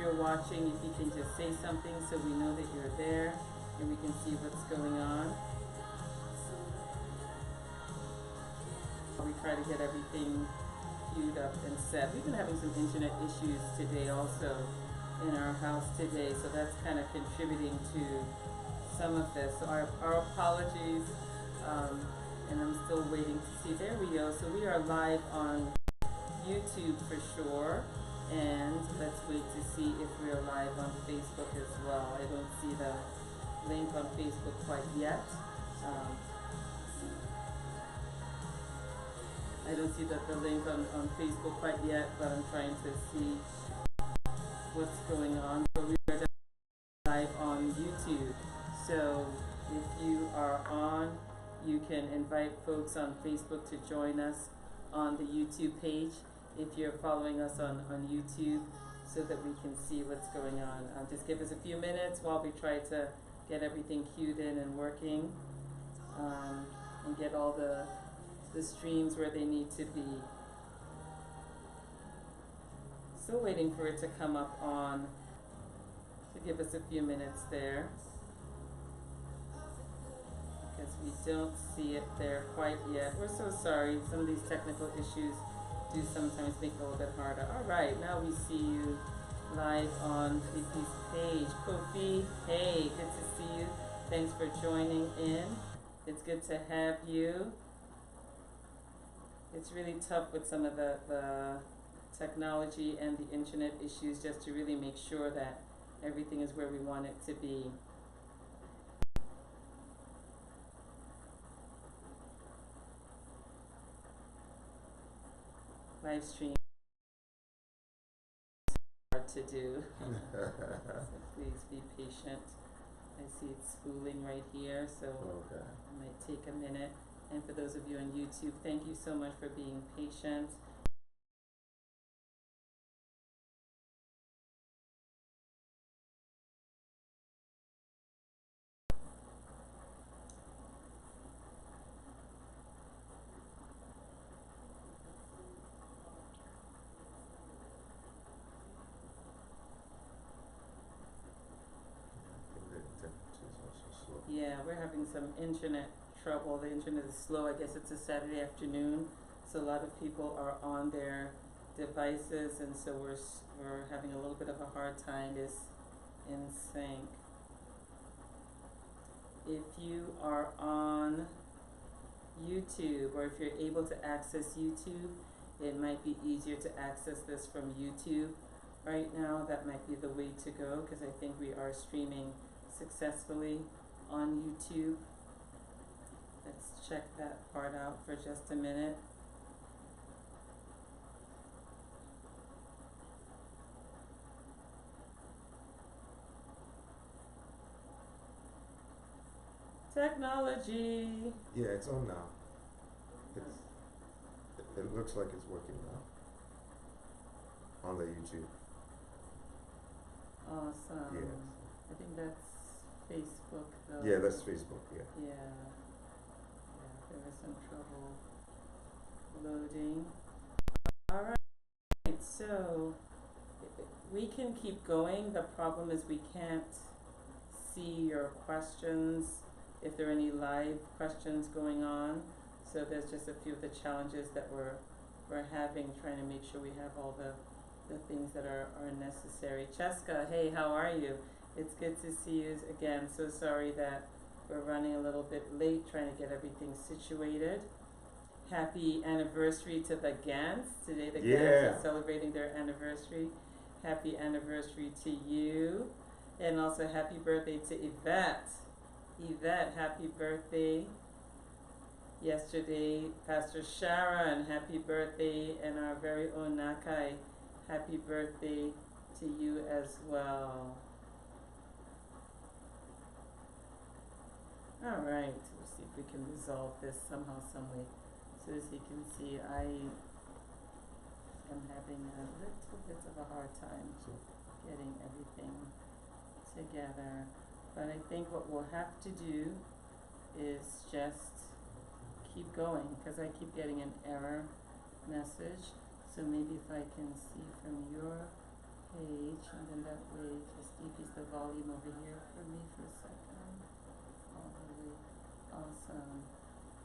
you're watching, if you can just say something so we know that you're there and we can see what's going on. We try to get everything queued up and set. We've been having some internet issues today also in our house today, so that's kind of contributing to some of this. So our apologies, and I'm still waiting to see. There we go. So we are live on YouTube for sure, and let's wait to see if we're live on Facebook as well. I don't see the link on Facebook quite yet. I don't see the link on Facebook quite yet, but I'm trying to see what's going on. So we are live on YouTube. So if you are on, you can invite folks on Facebook to join us on the YouTube page if you're following us on YouTube, so that we can see what's going on. Just give us a few minutes while we try to get everything queued in and working, and get all the streams where they need to be. Still waiting for it to come up on, to give us a few minutes there, because we don't see it there quite yet. We're so sorry. Some of these technical issues do sometimes make it a little bit harder. All right, now we see you live on Fifi's page. Kofi, hey, good to see you. Thanks for joining in. It's good to have you. It's really tough with some of the technology and the internet issues, just to really make sure that everything is where we want it to be. Live stream is hard to do. So please be patient. I see it's spooling right here, so okay. It might take a minute. And for those of you on YouTube, thank you so much for being patient. Yeah, we're having some internet trouble. The internet is slow. I guess it's a Saturday afternoon, so a lot of people are on their devices, and so we're having a little bit of a hard time this in sync. If you are on YouTube, or if you're able to access YouTube, it might be easier to access this from YouTube right now. That might be the way to go, because I think we are streaming successfully on YouTube. Let's check that part out for just a minute. Technology. Yeah, it's on now. It looks like it's working now on the YouTube. Awesome. Yeah. I think that's Facebook though. Yeah, that's Facebook, yeah. Yeah, there was some trouble loading. Alright, so we can keep going. The problem is we can't see your questions, if there are any live questions going on. So there's just a few of the challenges that we're having, trying to make sure we have all the things that are necessary. Cheska, hey, how are you? It's good to see you again. So sorry that we're running a little bit late trying to get everything situated. Happy anniversary to the Gants. Today the Gants are celebrating their anniversary. Happy anniversary to you. And also happy birthday to Yvette. Yvette, happy birthday. Yesterday, Pastor Sharon, happy birthday. And our very own Nakai, happy birthday to you as well. All right, let's see if we can resolve this somehow, some way. So as you can see, I am having a little bit of a hard time getting everything together. But I think what we'll have to do is just keep going, because I keep getting an error message. So maybe if I can see from your page, and then that way. Just decrease the volume over here for me for a second. All the way. Awesome.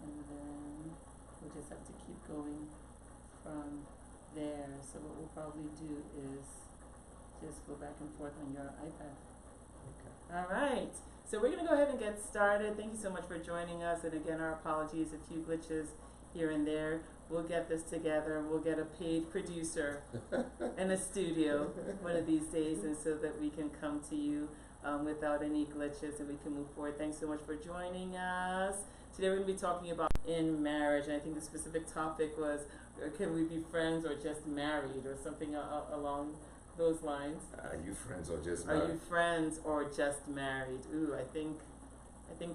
And then we'll just have to keep going from there. So what we'll probably do is just go back and forth on your iPad. Okay. All right. So we're going to go ahead and get started. Thank you so much for joining us. And again, our apologies, a few glitches here and there. We'll get this together. We'll get a paid producer in a studio one of these days, and so that we can come to you without any glitches and we can move forward. Thanks so much for joining us. Today we're going to be talking about in marriage, and I think the specific topic was, can we be friends or just married, or something along those lines. Are you friends or just Are married? you friends or just married? Ooh, I think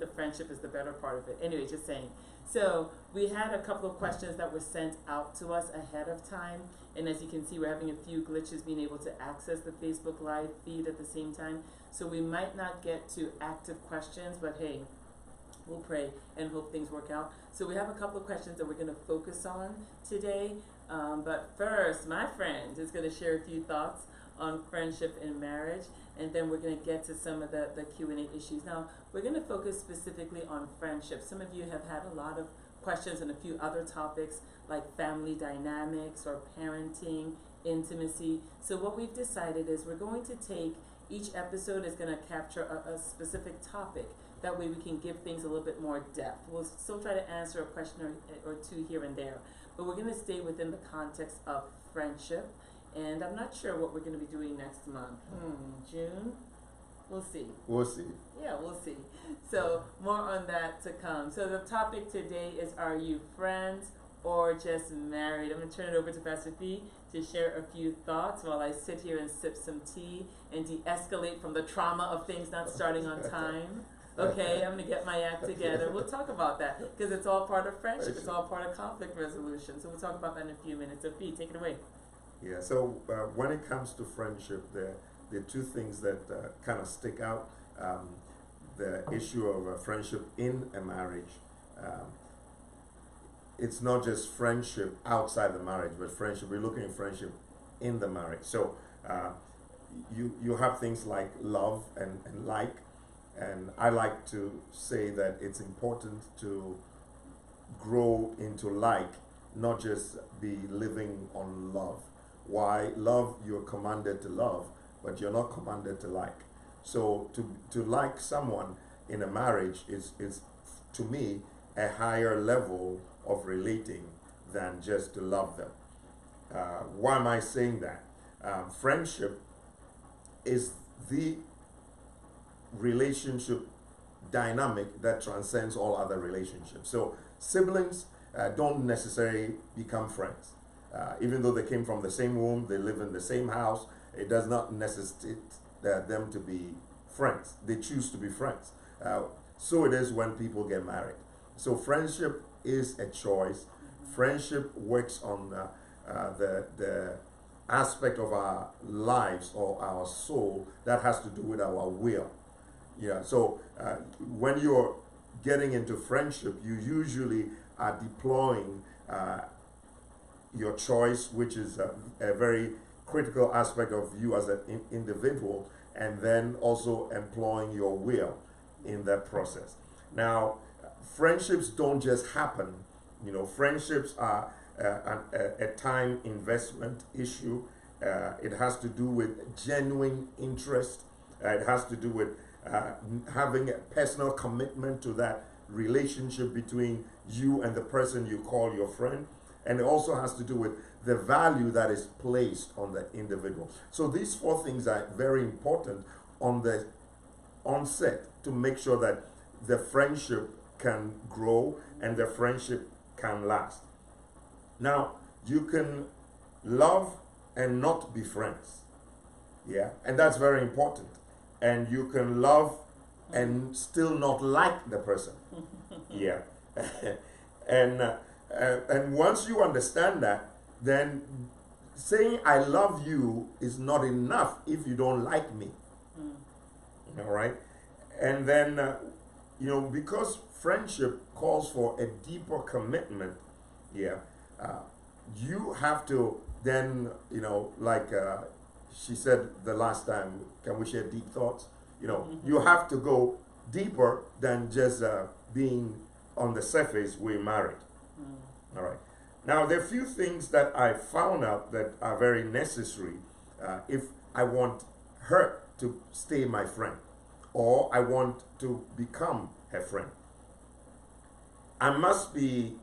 the friendship is the better part of it. Anyway, just saying. So we had a couple of questions that were sent out to us ahead of time, and as you can see, we're having a few glitches being able to access the Facebook Live feed at the same time. So we might not get to active questions, but hey, we'll pray and hope things work out. So we have a couple of questions that we're going to focus on today. But first, my friend is going to share a few thoughts on friendship and marriage, and then we're going to get to some of the Q&A issues. Now, we're going to focus specifically on friendship. Some of you have had a lot of questions on a few other topics like family dynamics or parenting, intimacy. So what we've decided is we're going to take, each episode is going to capture a specific topic. That way we can give things a little bit more depth. We'll still try to answer a question or two here and there, but we're going to stay within the context of friendship. And I'm not sure what we're going to be doing next month. June? We'll see. We'll see. Yeah, we'll see. So more on that to come. So the topic today is, are you friends or just married? I'm going to turn it over to Pastor Fee to share a few thoughts while I sit here and sip some tea and de-escalate from the trauma of things not starting on time. Okay, I'm going to get my act together. We'll talk about that because it's all part of friendship. It's all part of conflict resolution. So we'll talk about that in a few minutes. So Fee, take it away. Yeah, so when it comes to friendship, there are two things that kind of stick out. The issue of friendship in a marriage. It's not just friendship outside the marriage, but friendship, we're looking at friendship in the marriage. So you have things like love and like, and I like to say that it's important to grow into like, not just be living on love. Why? Love, you're commanded to love, but you're not commanded to like. So to like someone in a marriage is to me a higher level of relating than just to love them. Why am I saying that? Friendship is the relationship dynamic that transcends all other relationships. So siblings don't necessarily become friends. Even though they came from the same womb, they live in the same house, it does not necessitate them to be friends. They choose to be friends. So it is when people get married. So friendship is a choice. Friendship works on the aspect of our lives or our soul that has to do with our will. Yeah. So when you're getting into friendship, you usually are deploying your choice, which is a very critical aspect of you as an individual, and then also employing your will in that process. Now, friendships don't just happen. You know, friendships are a time investment issue. It has to do with genuine interest. It has to do with having a personal commitment to that relationship between you and the person you call your friend. And it also has to do with the value that is placed on the individual. So these four things are very important on the onset to make sure that the friendship can grow and the friendship can last. Now, you can love and not be friends. Yeah, and that's very important. And you can love and still not like the person. Yeah. And once you understand that, then saying I love you is not enough if you don't like me. All right? And then, because friendship calls for a deeper commitment, you have to then, she said the last time, can we share deep thoughts? You know, Mm-hmm. you have to go deeper than just being on the surface, we're married. Mm. All right. Now, there are a few things that I found out that are very necessary if I want her to stay my friend or I want to become her friend. I must be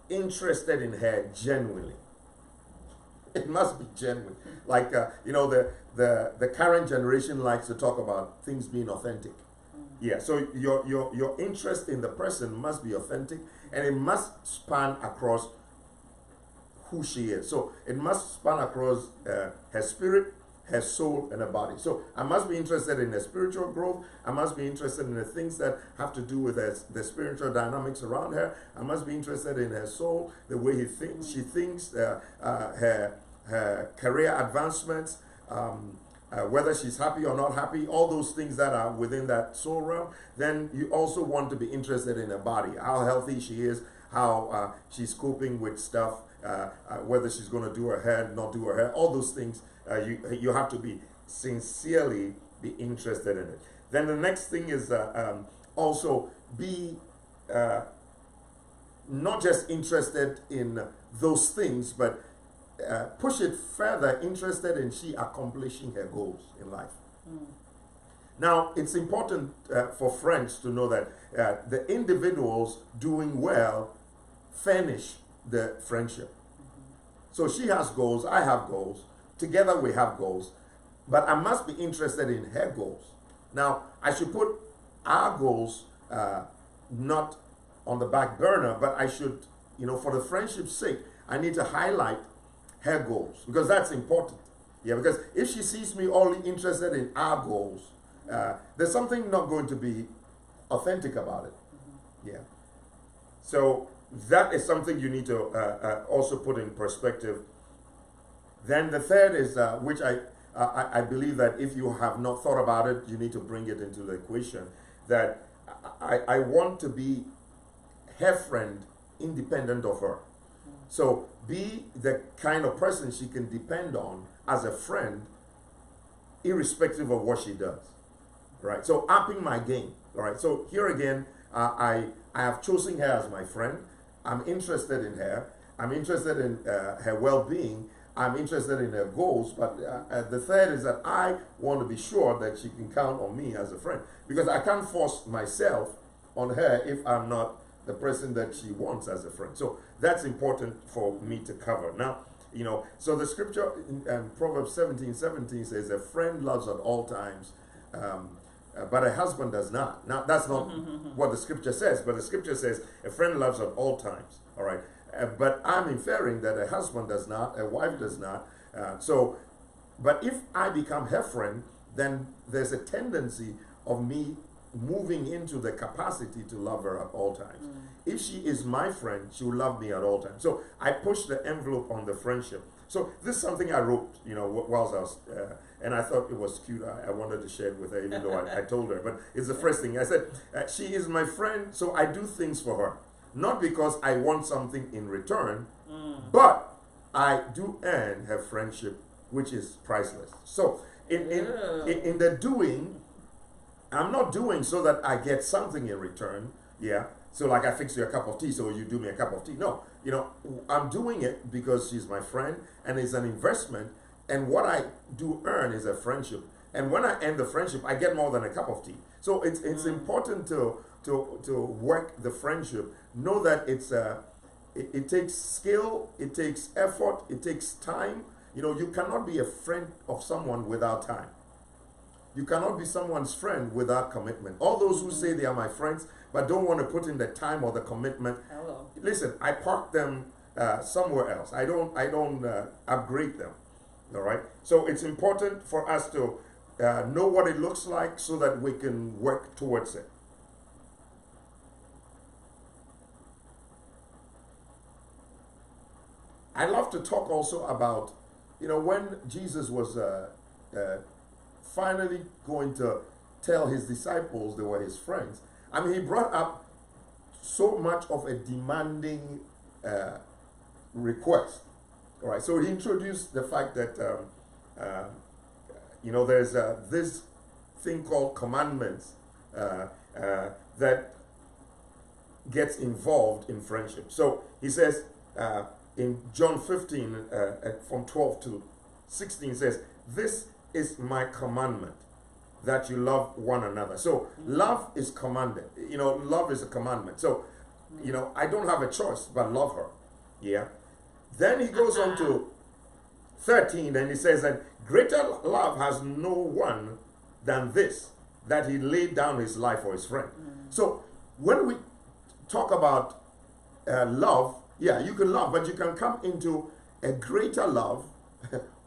interested in her genuinely. It must be genuine. Like, you know, the current generation likes to talk about things being authentic. Yeah, so your interest in the person must be authentic and it must span across who she is. So it must span across her spirit, her soul, and her body. So I must be interested in her spiritual growth. I must be interested in the things that have to do with the spiritual dynamics around her. I must be interested in her soul, the way she thinks, her career advancements, whether she's happy or not happy, all those things that are within that soul realm. Then you also want to be interested in her body, how healthy she is, how she's coping with stuff, whether she's going to do her hair, not do her hair, all those things. You have to be sincerely be interested in it. Then the next thing is also be not just interested in those things, but push it further, interested in she accomplishing her goals in life. Mm. Now, it's important for friends to know that the individuals doing well furnish the friendship. So she has goals, I have goals, together we have goals, but I must be interested in her goals. Now, I should put our goals not on the back burner, but I should, you know, for the friendship's sake, I need to highlight her goals because that's important. Yeah, because if she sees me only interested in our goals, there's something not going to be authentic about it. Yeah. So that is something you need to also put in perspective. Then the third is, which I believe that if you have not thought about it, you need to bring it into the equation, that I want to be her friend independent of her. So be the kind of person she can depend on as a friend, irrespective of what she does. Right? So upping my game. All right. So here again, I have chosen her as my friend. I'm interested in her. I'm interested in her well-being. I'm interested in her goals. But the third is that I want to be sure that she can count on me as a friend, because I can't force myself on her if I'm not the person that she wants as a friend. So that's important for me to cover. Now, you know, so the scripture in Proverbs 17:17 says, "A friend loves at all times, but a husband does not." Now, that's not what the scripture says, but the scripture says a friend loves at all times. All right. But I'm inferring that a husband does not, a wife does not. But if I become her friend, then there's a tendency of me moving into the capacity to love her at all times. If she is my friend, she will love me at all times. So I push the envelope on the friendship. So this is something I wrote, you know, whilst I was, and I thought it was cute. I wanted to share it with her, even though I told her. But it's the first thing I said. She is my friend, so I do things for her, not because I want something in return, but I do earn her friendship, which is priceless. So in the doing, I'm not doing so that I get something in return. Yeah. So like I fix you a cup of tea, so you do me a cup of tea. No, you know, I'm doing it because she's my friend and it's an investment. And what I do earn is a friendship. And when I end the friendship, I get more than a cup of tea. So it's important to work the friendship. Know that it takes skill, it takes effort, it takes time. You know, you cannot be a friend of someone without time. You cannot be someone's friend without commitment. All those who say they are my friends but don't want to put in the time or the commitment, listen, I park them somewhere else. I don't upgrade them. All right. So it's important for us to know what it looks like so that we can work towards it. I love to talk also about, you know, when Jesus was finally going to tell his disciples they were his friends. I mean, he brought up so much of a demanding request. All right, so he introduced the fact that there's this thing called commandments that gets involved in friendship. So he says in John 15 from 12 to 16 says, "This is my commandment, that you love one another." So love is commanded. Love is a commandment. So, I don't have a choice but love her. Yeah. Then he goes on to 13 and he says that greater love has no one than this, that he laid down his life for his friend. So when we talk about love, yeah, you can love, but you can come into a greater love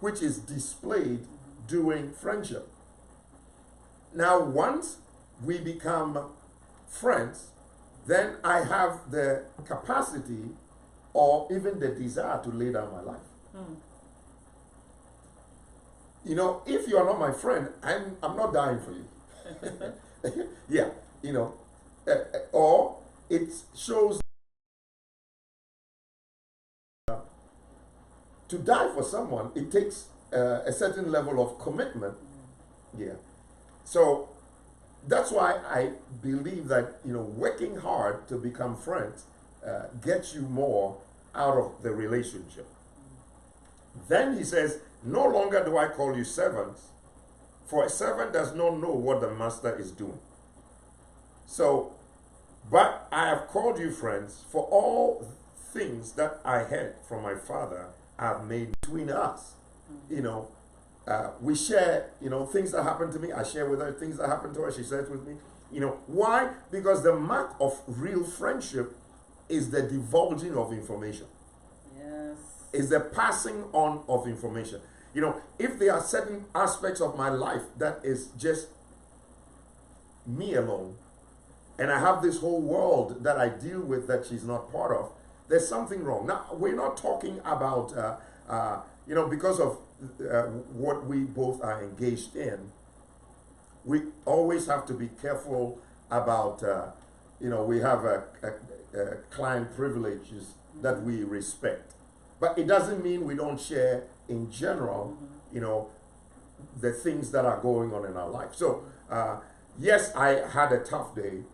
which is displayed during friendship. Now, once we become friends, then I have the capacity or even the desire to lay down my life. If you are not my friend, I'm not dying for you. Yeah, or it shows to die for someone, it takes a certain level of commitment. Yeah. So that's why I believe that, working hard to become friends gets you more out of the relationship. Then he says, "No longer do I call you servants, for a servant does not know what the master is doing. So, but I have called you friends, for all things that I heard from my Father I have made between us." We share, things that happen to me, I share with her things that happen to her, she shares with me. Why? Because the mark of real friendship is the divulging of information. Yes. Is the passing on of information. If there are certain aspects of my life that is just me alone, and I have this whole world that I deal with that she's not part of, there's something wrong. Now, we're not talking about, because of what we both are engaged in, we always have to be careful about, we have a client privileges that we respect. But it doesn't mean we don't share in general, the things that are going on in our life. So, yes, I had a tough day,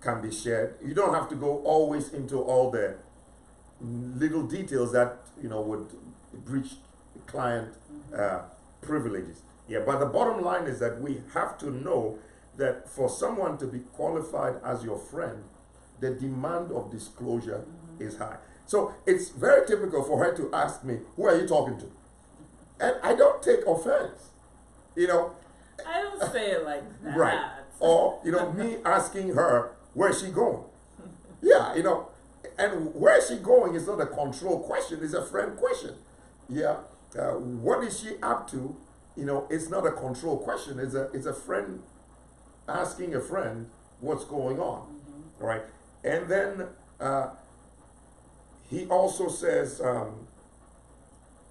can be shared. You don't have to go always into all the little details that, would breach client privileges. Yeah, but the bottom line is that we have to know that for someone to be qualified as your friend, the demand of disclosure is high. So it's very typical for her to ask me, "Who are you talking to?" And I don't take offense. I don't say it like that. Right. Or, me asking her, "Where's she going?" Yeah, and where is she going is not a control question, it's a friend question. Yeah. What is she up to? It's not a control question. It's a friend asking a friend what's going on. Right. And then he also says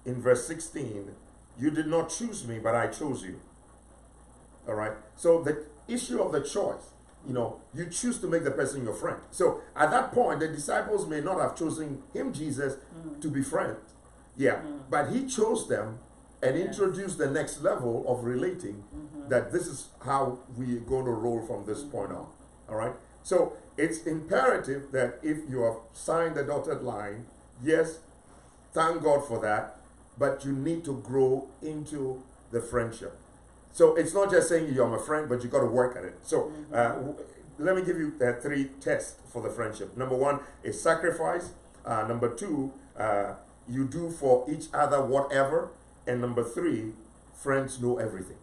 in verse 16, "You did not choose me, but I chose you." All right. So the issue of the choice, you choose to make the person your friend. So at that point, the disciples may not have chosen him, Jesus, to be friends. Yeah. But he chose them and introduced the next level of relating, that this is how we're going to roll from this point on. All right. So it's imperative that if you have signed the dotted line, yes, thank God for that, but you need to grow into the friendship. So it's not just saying you're my friend, but you got to work at it. So let me give you 3 tests for the friendship. Number 1 is sacrifice. Number 2, you do for each other whatever. And number 3, friends know everything.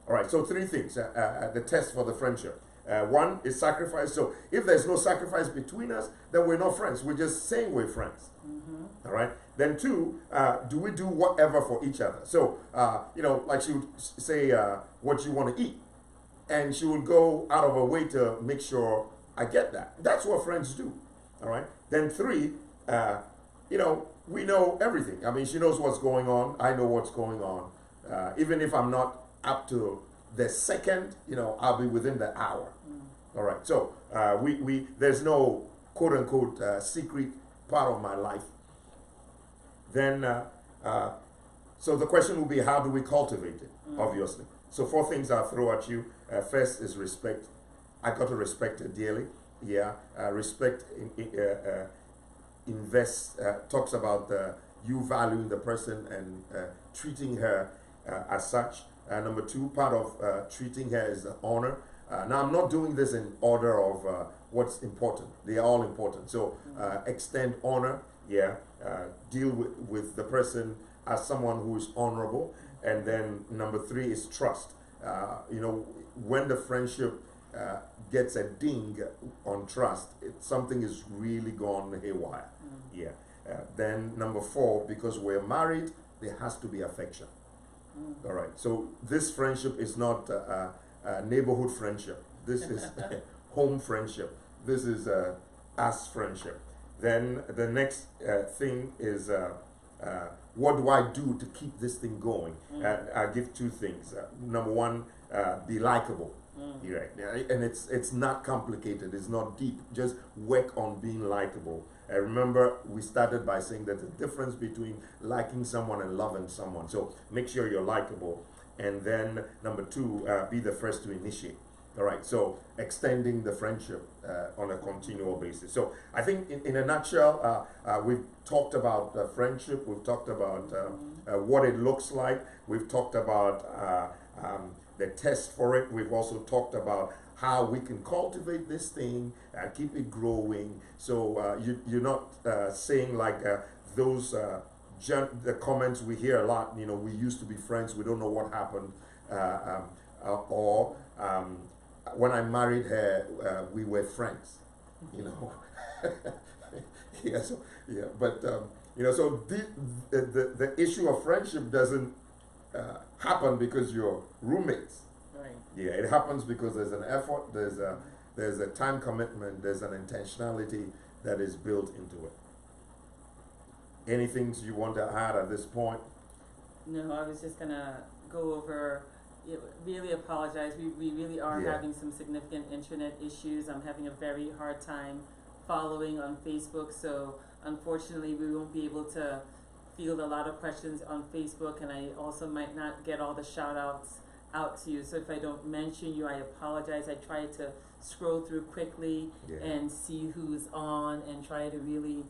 All right, so 3 things, the test for the friendship. 1 is sacrifice. So if there's no sacrifice between us, then we're not friends. We're just saying we're friends. All right. Then 2, do we do whatever for each other? So, like she would say, what you want to eat. And she would go out of her way to make sure I get that. That's what friends do. All right. Then 3, we know everything. I mean, she knows what's going on. I know what's going on. Even if I'm not up to the second, I'll be within the hour. All right. So there's no quote unquote secret part of my life. Then, so the question will be, how do we cultivate it? obviously. So 4 things I'll throw at you. First is respect. I got to respect her dearly. Yeah, respect invest talks about you valuing the person and treating her as such. Number 2, part of treating her is honor. Now, I'm not doing this in order of what's important. They are all important. So extend honor. Yeah, deal with the person as someone who is honorable. And then number 3 is trust. You know, when the friendship gets a ding on trust, something is really gone haywire. Yeah. Then number 4, because we're married, there has to be affection. All right. So this friendship is not a neighborhood friendship. This is home friendship. This is us friendship. Then the next thing is what do I do to keep this thing going? I'll give 2 things. Number 1, be likable. Right. And it's not complicated. It's not deep. Just work on being likable. Remember, we started by saying that the difference between liking someone and loving someone. So make sure you're likable. And then number 2, be the first to initiate. All right. So extending the friendship on a continual basis. So I think in a nutshell, we've talked about friendship. We've talked about what it looks like. We've talked about the test for it. We've also talked about how we can cultivate this thing and keep it growing. So you're not saying like those the comments we hear a lot. You know, we used to be friends. We don't know what happened, or when I married her, we were friends. You know, yeah. So yeah, but you know, so the issue of friendship doesn't happen because you're roommates. Right. Yeah, it happens because there's an effort, there's a time commitment, there's an intentionality that is built into it. Any things you want to add at this point? No, I was just gonna go over. Really apologize. We really are having some significant internet issues. I'm having a very hard time following on Facebook, so unfortunately we won't be able to field a lot of questions on Facebook, and I also might not get all the shout outs out to you. So if I don't mention you, I apologize. I try to scroll through quickly and see who's on and try to really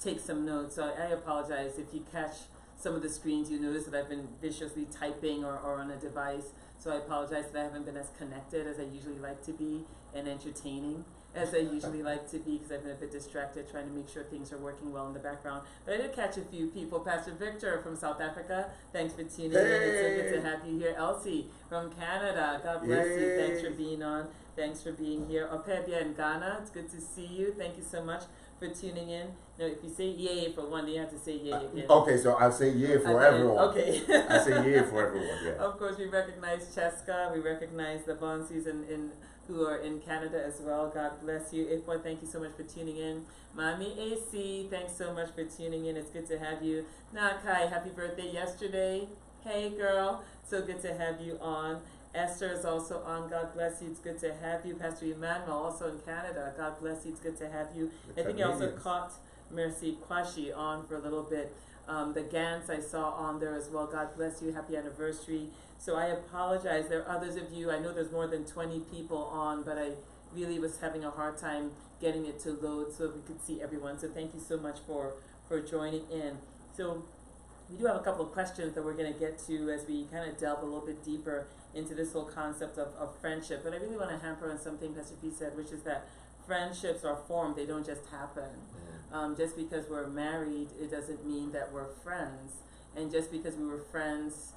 take some notes. So I apologize if you catch some of the screens. You notice that I've been viciously typing or on a device. So I apologize that I haven't been as connected as I usually like to be and entertaining as I usually like to be, because I've been a bit distracted trying to make sure things are working well in the background. But I did catch a few people. Pastor Victor from South Africa, thanks for tuning in. It's so good to have you here. Elsie from Canada, God bless you. Thanks for being on. Thanks for being here. Opebia in Ghana, it's good to see you. Thank you so much for tuning in. Now, if you say yay for one, you have to say yay again. Okay, so I'll say yay for everyone. Okay. I say yay for everyone, yeah. Of course, we recognize Cheska. We recognize the Bonsies in who are in Canada as well. God bless you. Ikwa, thank you so much for tuning in. Mami AC, thanks so much for tuning in. It's good to have you. Nakai, happy birthday yesterday. Hey, girl. So good to have you on. Esther is also on. God bless you. It's good to have you. Pastor Emmanuel, also in Canada. God bless you. It's good to have you. I think I also caught Mercy Kwashi on for a little bit. The Gans I saw on there as well. God bless you. Happy anniversary. So I apologize. There are others of you. I know there's more than 20 people on, but I really was having a hard time getting it to load so we could see everyone. So thank you so much for joining in. So we do have a couple of questions that we're going to get to as we kind of delve a little bit deeper into this whole concept of friendship. But I really want to hamper on something Pastor P said, which is that friendships are formed. They don't just happen. Just because we're married, it doesn't mean that we're friends. And just because we were friends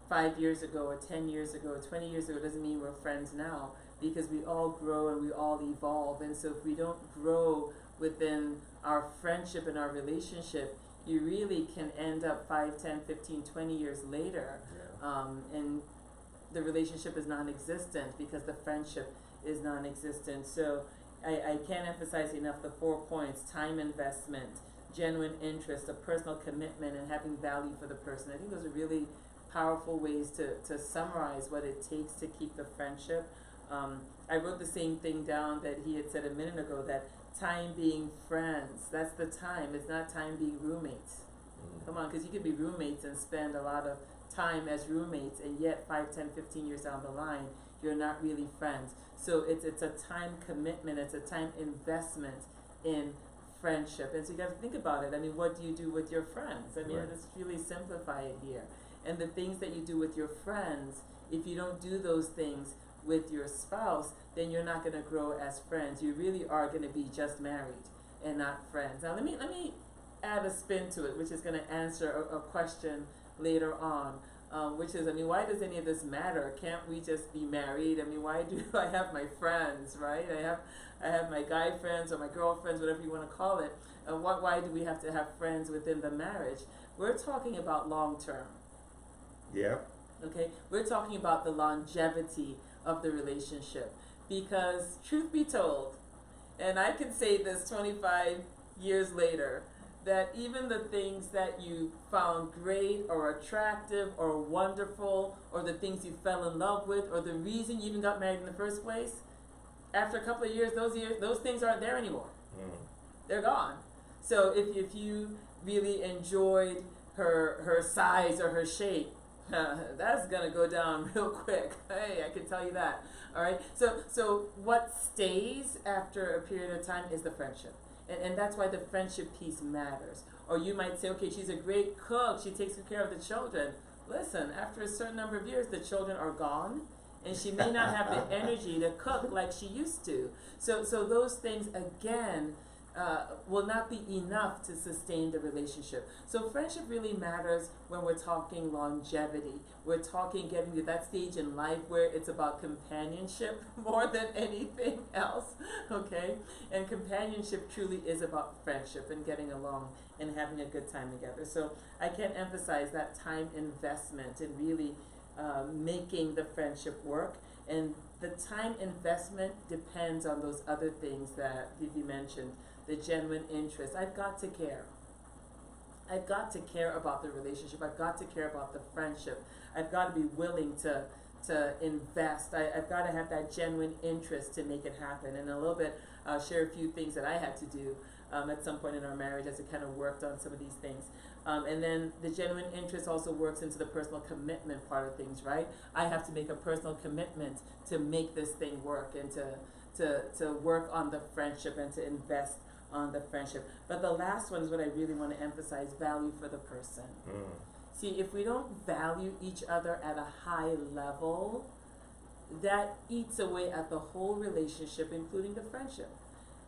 5 years ago or 10 years ago or 20 years ago doesn't mean we're friends now, because we all grow and we all evolve. And so if we don't grow within our friendship and our relationship, you really can end up 5, 10, 15, 20 years later, and the relationship is non-existent because the friendship is non-existent. So I can't emphasize enough the 4 points: time investment, genuine interest, a personal commitment, and having value for the person. I think those are really powerful ways to summarize what it takes to keep the friendship. I wrote the same thing down that he had said a minute ago, that time being friends, that's the time. It's not time being roommates. Come on, because you could be roommates and spend a lot of time as roommates, and yet 5, 10, 15 years down the line, you're not really friends. So it's a time commitment, it's a time investment in friendship. And so you got to think about it. I mean, what do you do with your friends? I mean, Right. let's really simplify it here. And the things that you do with your friends, if you don't do those things with your spouse, then you're not going to grow as friends. You really are going to be just married and not friends. Now, let me add a spin to it, which is going to answer a question later on. Which is, I mean, why does any of this matter? Can't we just be married? I mean, why do I have my friends, right? I have my guy friends or my girlfriends, whatever you want to call it. Why do we have to have friends within the marriage? We're talking about long term. Yeah. Okay, we're talking about the longevity of the relationship, because truth be told, and I can say this 25 years later, that even the things that you found great or attractive or wonderful, or the things you fell in love with, or the reason you even got married in the first place, after a couple of years, those things aren't there anymore. They're gone. So if you really enjoyed her size or her shape, that's gonna go down real quick. Hey, I can tell you that. All right. So what stays after a period of time is the friendship. And that's why the friendship piece matters. Or you might say, okay, she's a great cook, she takes good care of the children. Listen, after a certain number of years, the children are gone, and she may not have the energy to cook like she used to. So those things, again, will not be enough to sustain the relationship. So friendship really matters when we're talking longevity. We're talking getting to that stage in life where it's about companionship more than anything else, okay? And companionship truly is about friendship and getting along and having a good time together. So I can't emphasize that time investment in really making the friendship work. And the time investment depends on those other things that you mentioned. The genuine interest. I've got to care. I've got to care about the relationship. I've got to care about the friendship. I've got to be willing to invest. I've got to have that genuine interest to make it happen. And a little bit, I'll share a few things that I had to do at some point in our marriage as we kind of worked on some of these things. And then the genuine interest also works into the personal commitment part of things, right? I have to make a personal commitment to make this thing work and to work on the friendship and to invest on the friendship. But the last one is what I really want to emphasize: value for the person. See, if we don't value each other at a high level, that eats away at the whole relationship, including the friendship.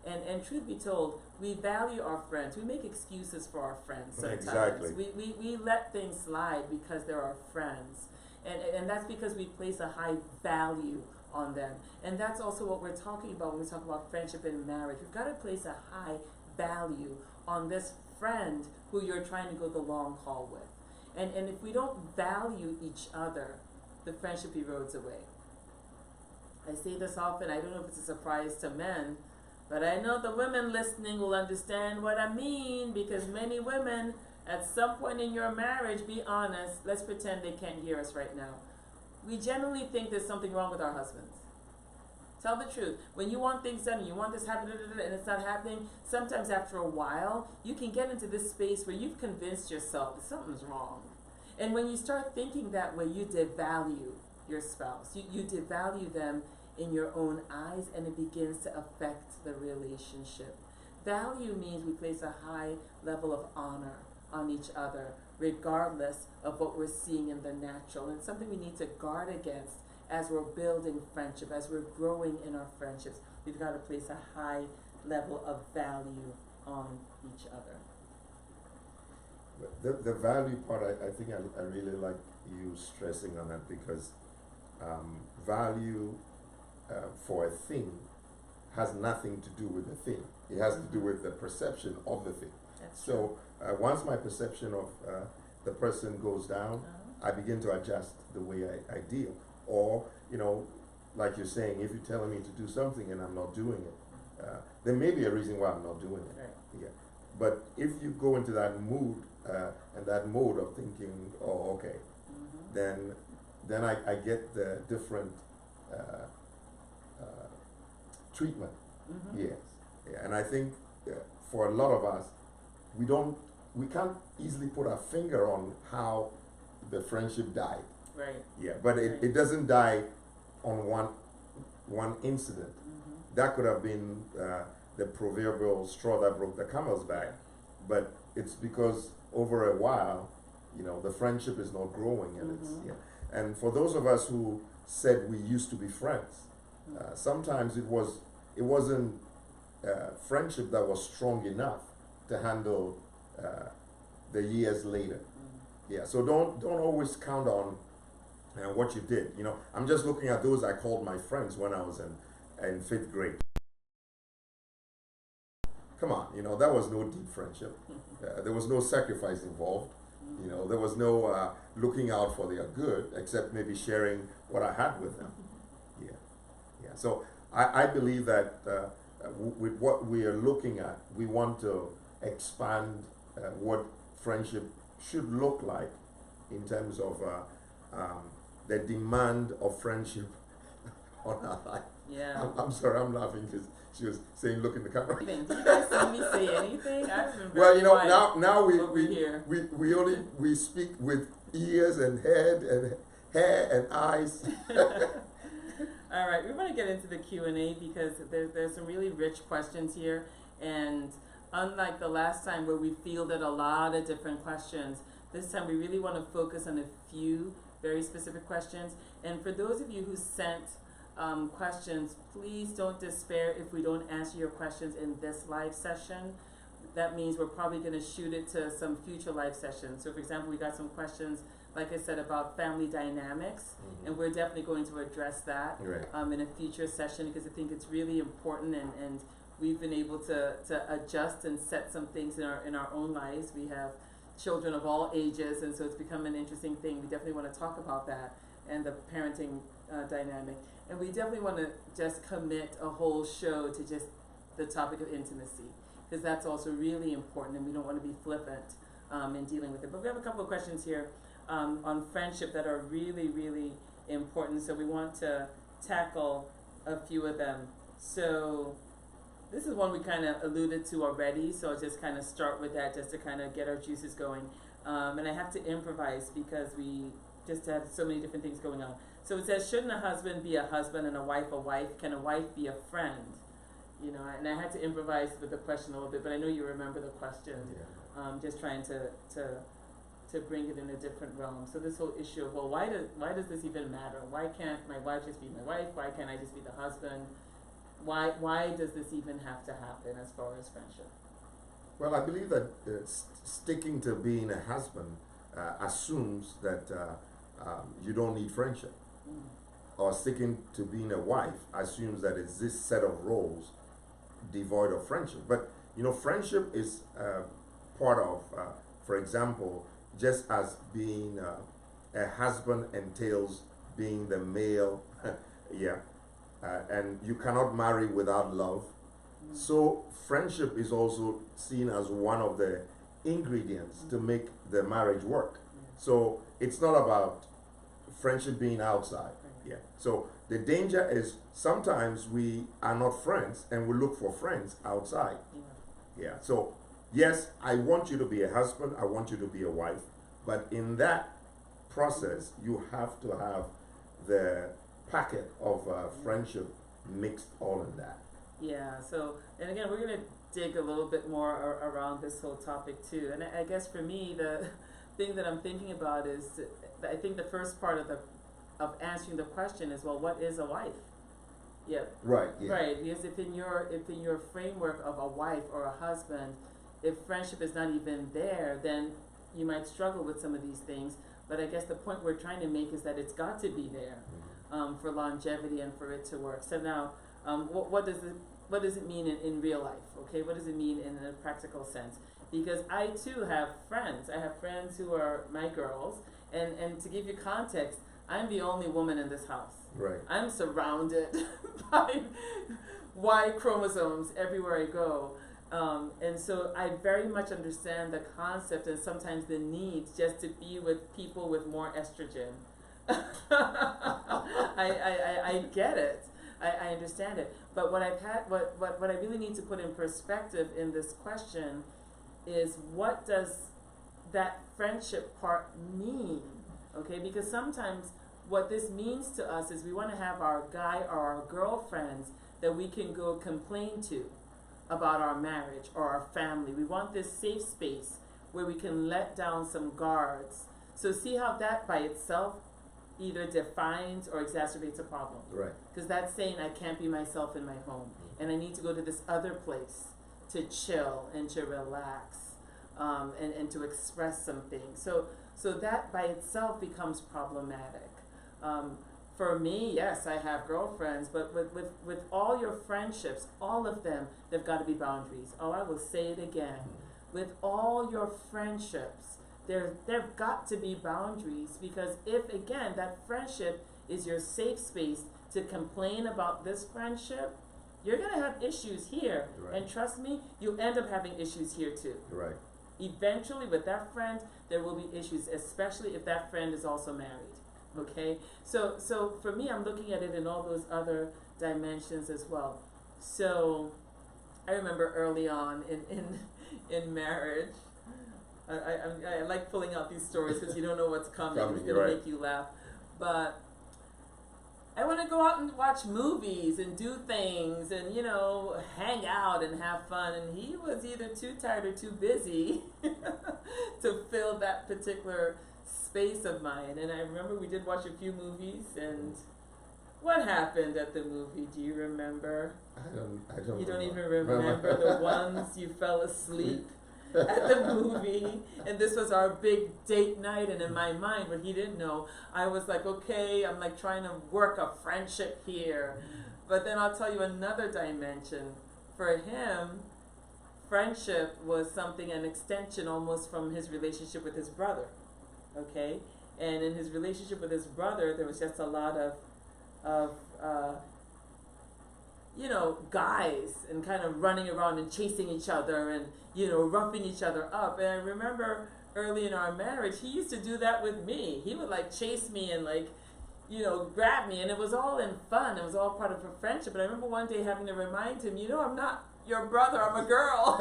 And truth be told, we value our friends. We make excuses for our friends sometimes. Exactly. We let things slide because they're our friends. And that's because we place a high value on them. And that's also what we're talking about when we talk about friendship and marriage. We've got to place a high value on this friend who you're trying to go the long haul with. And if we don't value each other, the friendship erodes away. I say this often. I don't know if it's a surprise to men, but I know the women listening will understand what I mean, because many women, at some point in your marriage, be honest, let's pretend they can't hear us right now. We generally think there's something wrong with our husbands. Tell the truth. When you want things done, and you want this to happen, and it's not happening, sometimes after a while, you can get into this space where you've convinced yourself that something's wrong. And when you start thinking that way, you devalue your spouse. You devalue them in your own eyes, and it begins to affect the relationship. Value means we place a high level of honor on each other, regardless of what we're seeing in the natural. And it's something we need to guard against as we're building friendship, as we're growing in our friendships. We've got to place a high level of value on each other. The value part, I think I really like you stressing on that, because value for a thing has nothing to do with the thing. It has to do with the perception of the thing. That's So once my perception of the person goes down, I begin to adjust the way I deal. Or, like you're saying, if you're telling me to do something and I'm not doing it, there may be a reason why I'm not doing it. Right. Yeah. But if you go into that mood and that mode of thinking, oh, okay, then I get the different treatment. Yes. Yeah. And I think for a lot of us, we can't easily put our finger on how the friendship died. Right. Yeah, but it doesn't die on one incident. That could have been the proverbial straw that broke the camel's back, but it's because over a while, the friendship is not growing, and And for those of us who said we used to be friends, sometimes it wasn't friendship that was strong enough to handle the years later. Yeah, so don't always count on what you did. I'm just looking at those I called my friends when I was in 5th grade. Come on, that was no deep friendship. There was no sacrifice involved. There was no looking out for their good, except maybe sharing what I had with them. Yeah. So I believe that with what we are looking at, we want to expand what friendship should look like in terms of the demand of friendship on our life. Yeah. I'm sorry, I'm laughing because she was saying, "Look in the camera." Did you guys see me say anything? I've been very Well, now we speak with ears and head and hair and eyes. All right, we're going to get into the Q&A because there's some really rich questions here, and unlike the last time where we fielded a lot of different questions, this time we really want to focus on a few very specific questions. And for those of you who sent questions, please don't despair if we don't answer your questions in this live session. That means we're probably going to shoot it to some future live sessions. So for example, we got some questions, like I said, about family dynamics, and we're definitely going to address that in a future session because I think it's really important, and we've been able to adjust and set some things in our own lives. We have children of all ages, and so it's become an interesting thing. We definitely want to talk about that and the parenting dynamic. And we definitely want to just commit a whole show to just the topic of intimacy, because that's also really important, and we don't want to be flippant in dealing with it. But we have a couple of questions here on friendship that are really, really important, so we want to tackle a few of them. So this is one we kind of alluded to already, so I'll just kind of start with that just to kind of get our juices going. And I have to improvise because we just have so many different things going on. So it says, shouldn't a husband be a husband and a wife a wife? Can a wife be a friend? And I had to improvise with the question a little bit, but I know you remember the question. Just trying to bring it in a different realm. So this whole issue of, well, why does this even matter? Why can't my wife just be my wife? Why can't I just be the husband? Why does this even have to happen as far as friendship? Well, I believe that sticking to being a husband assumes that you don't need friendship. Or sticking to being a wife assumes that it's this set of roles devoid of friendship. But, friendship is part of, for example, just as being a husband entails being the male, and you cannot marry without love. So friendship is also seen as one of the ingredients to make the marriage work. So it's not about friendship being outside. So the danger is sometimes we are not friends and we look for friends outside. So yes, I want you to be a husband, I want you to be a wife, but in that process you have to have the packet of friendship mixed all in that. So, and again, we're going to dig a little bit more around this whole topic too. And I guess for me, the thing that I'm thinking about is, I think the first part of answering the question is, well, what is a wife? Right. Because if in your framework of a wife or a husband, if friendship is not even there, then you might struggle with some of these things. But I guess the point we're trying to make is that it's got to be there for longevity and for it to work. So now, what does it mean in real life? Okay, what does it mean in a practical sense? Because I too have friends. I have friends who are my girls, and to give you context, I'm the only woman in this house. I'm surrounded by Y chromosomes everywhere I go. And so I very much understand the concept and sometimes the need just to be with people with more estrogen. I get it. I understand it. But what I really need to put in perspective in this question is, what does that friendship part mean? okay? Because sometimes what this means to us is we want to have our guy or our girlfriends that we can go complain to about our marriage or our family. We want this safe space where we can let down some guards. So see how that by itself either defines or exacerbates a problem. Right. Because that's saying I can't be myself in my home, and I need to go to this other place to chill and to relax, and to express something. So that by itself becomes problematic. For me, yes, I have girlfriends, but with all your friendships, all of them, there've got to be boundaries. Oh, I will say it again. With all your friendships, there've got to be boundaries, because if, again, that friendship is your safe space to complain about this friendship, you're going to have issues here. Right. And trust me, you'll end up having issues here too. Right. Eventually, with that friend, there will be issues, especially if that friend is also married. Okay? So for me, I'm looking at it in all those other dimensions as well. So I remember early on in marriage, I like pulling out these stories because you don't know what's coming. It's going to make you laugh. But I want to go out and watch movies and do things and, hang out and have fun. And he was either too tired or too busy to fill that particular space of mine. And I remember we did watch a few movies, and what happened at the movie? Do you remember? I don't. You don't even remember the ones you fell asleep at the movie, and this was our big date night, and in my mind, what he didn't know, I was like, okay, I'm like trying to work a friendship here. But then I'll tell you another dimension. For him, friendship was something, an extension almost from his relationship with his brother. Okay? And in his relationship with his brother, there was just a lot of guys and kind of running around and chasing each other and, roughing each other up. And I remember early in our marriage, he used to do that with me. He would chase me and grab me, and it was all in fun. It was all part of a friendship. But I remember one day having to remind him, I'm not your brother, I'm a girl.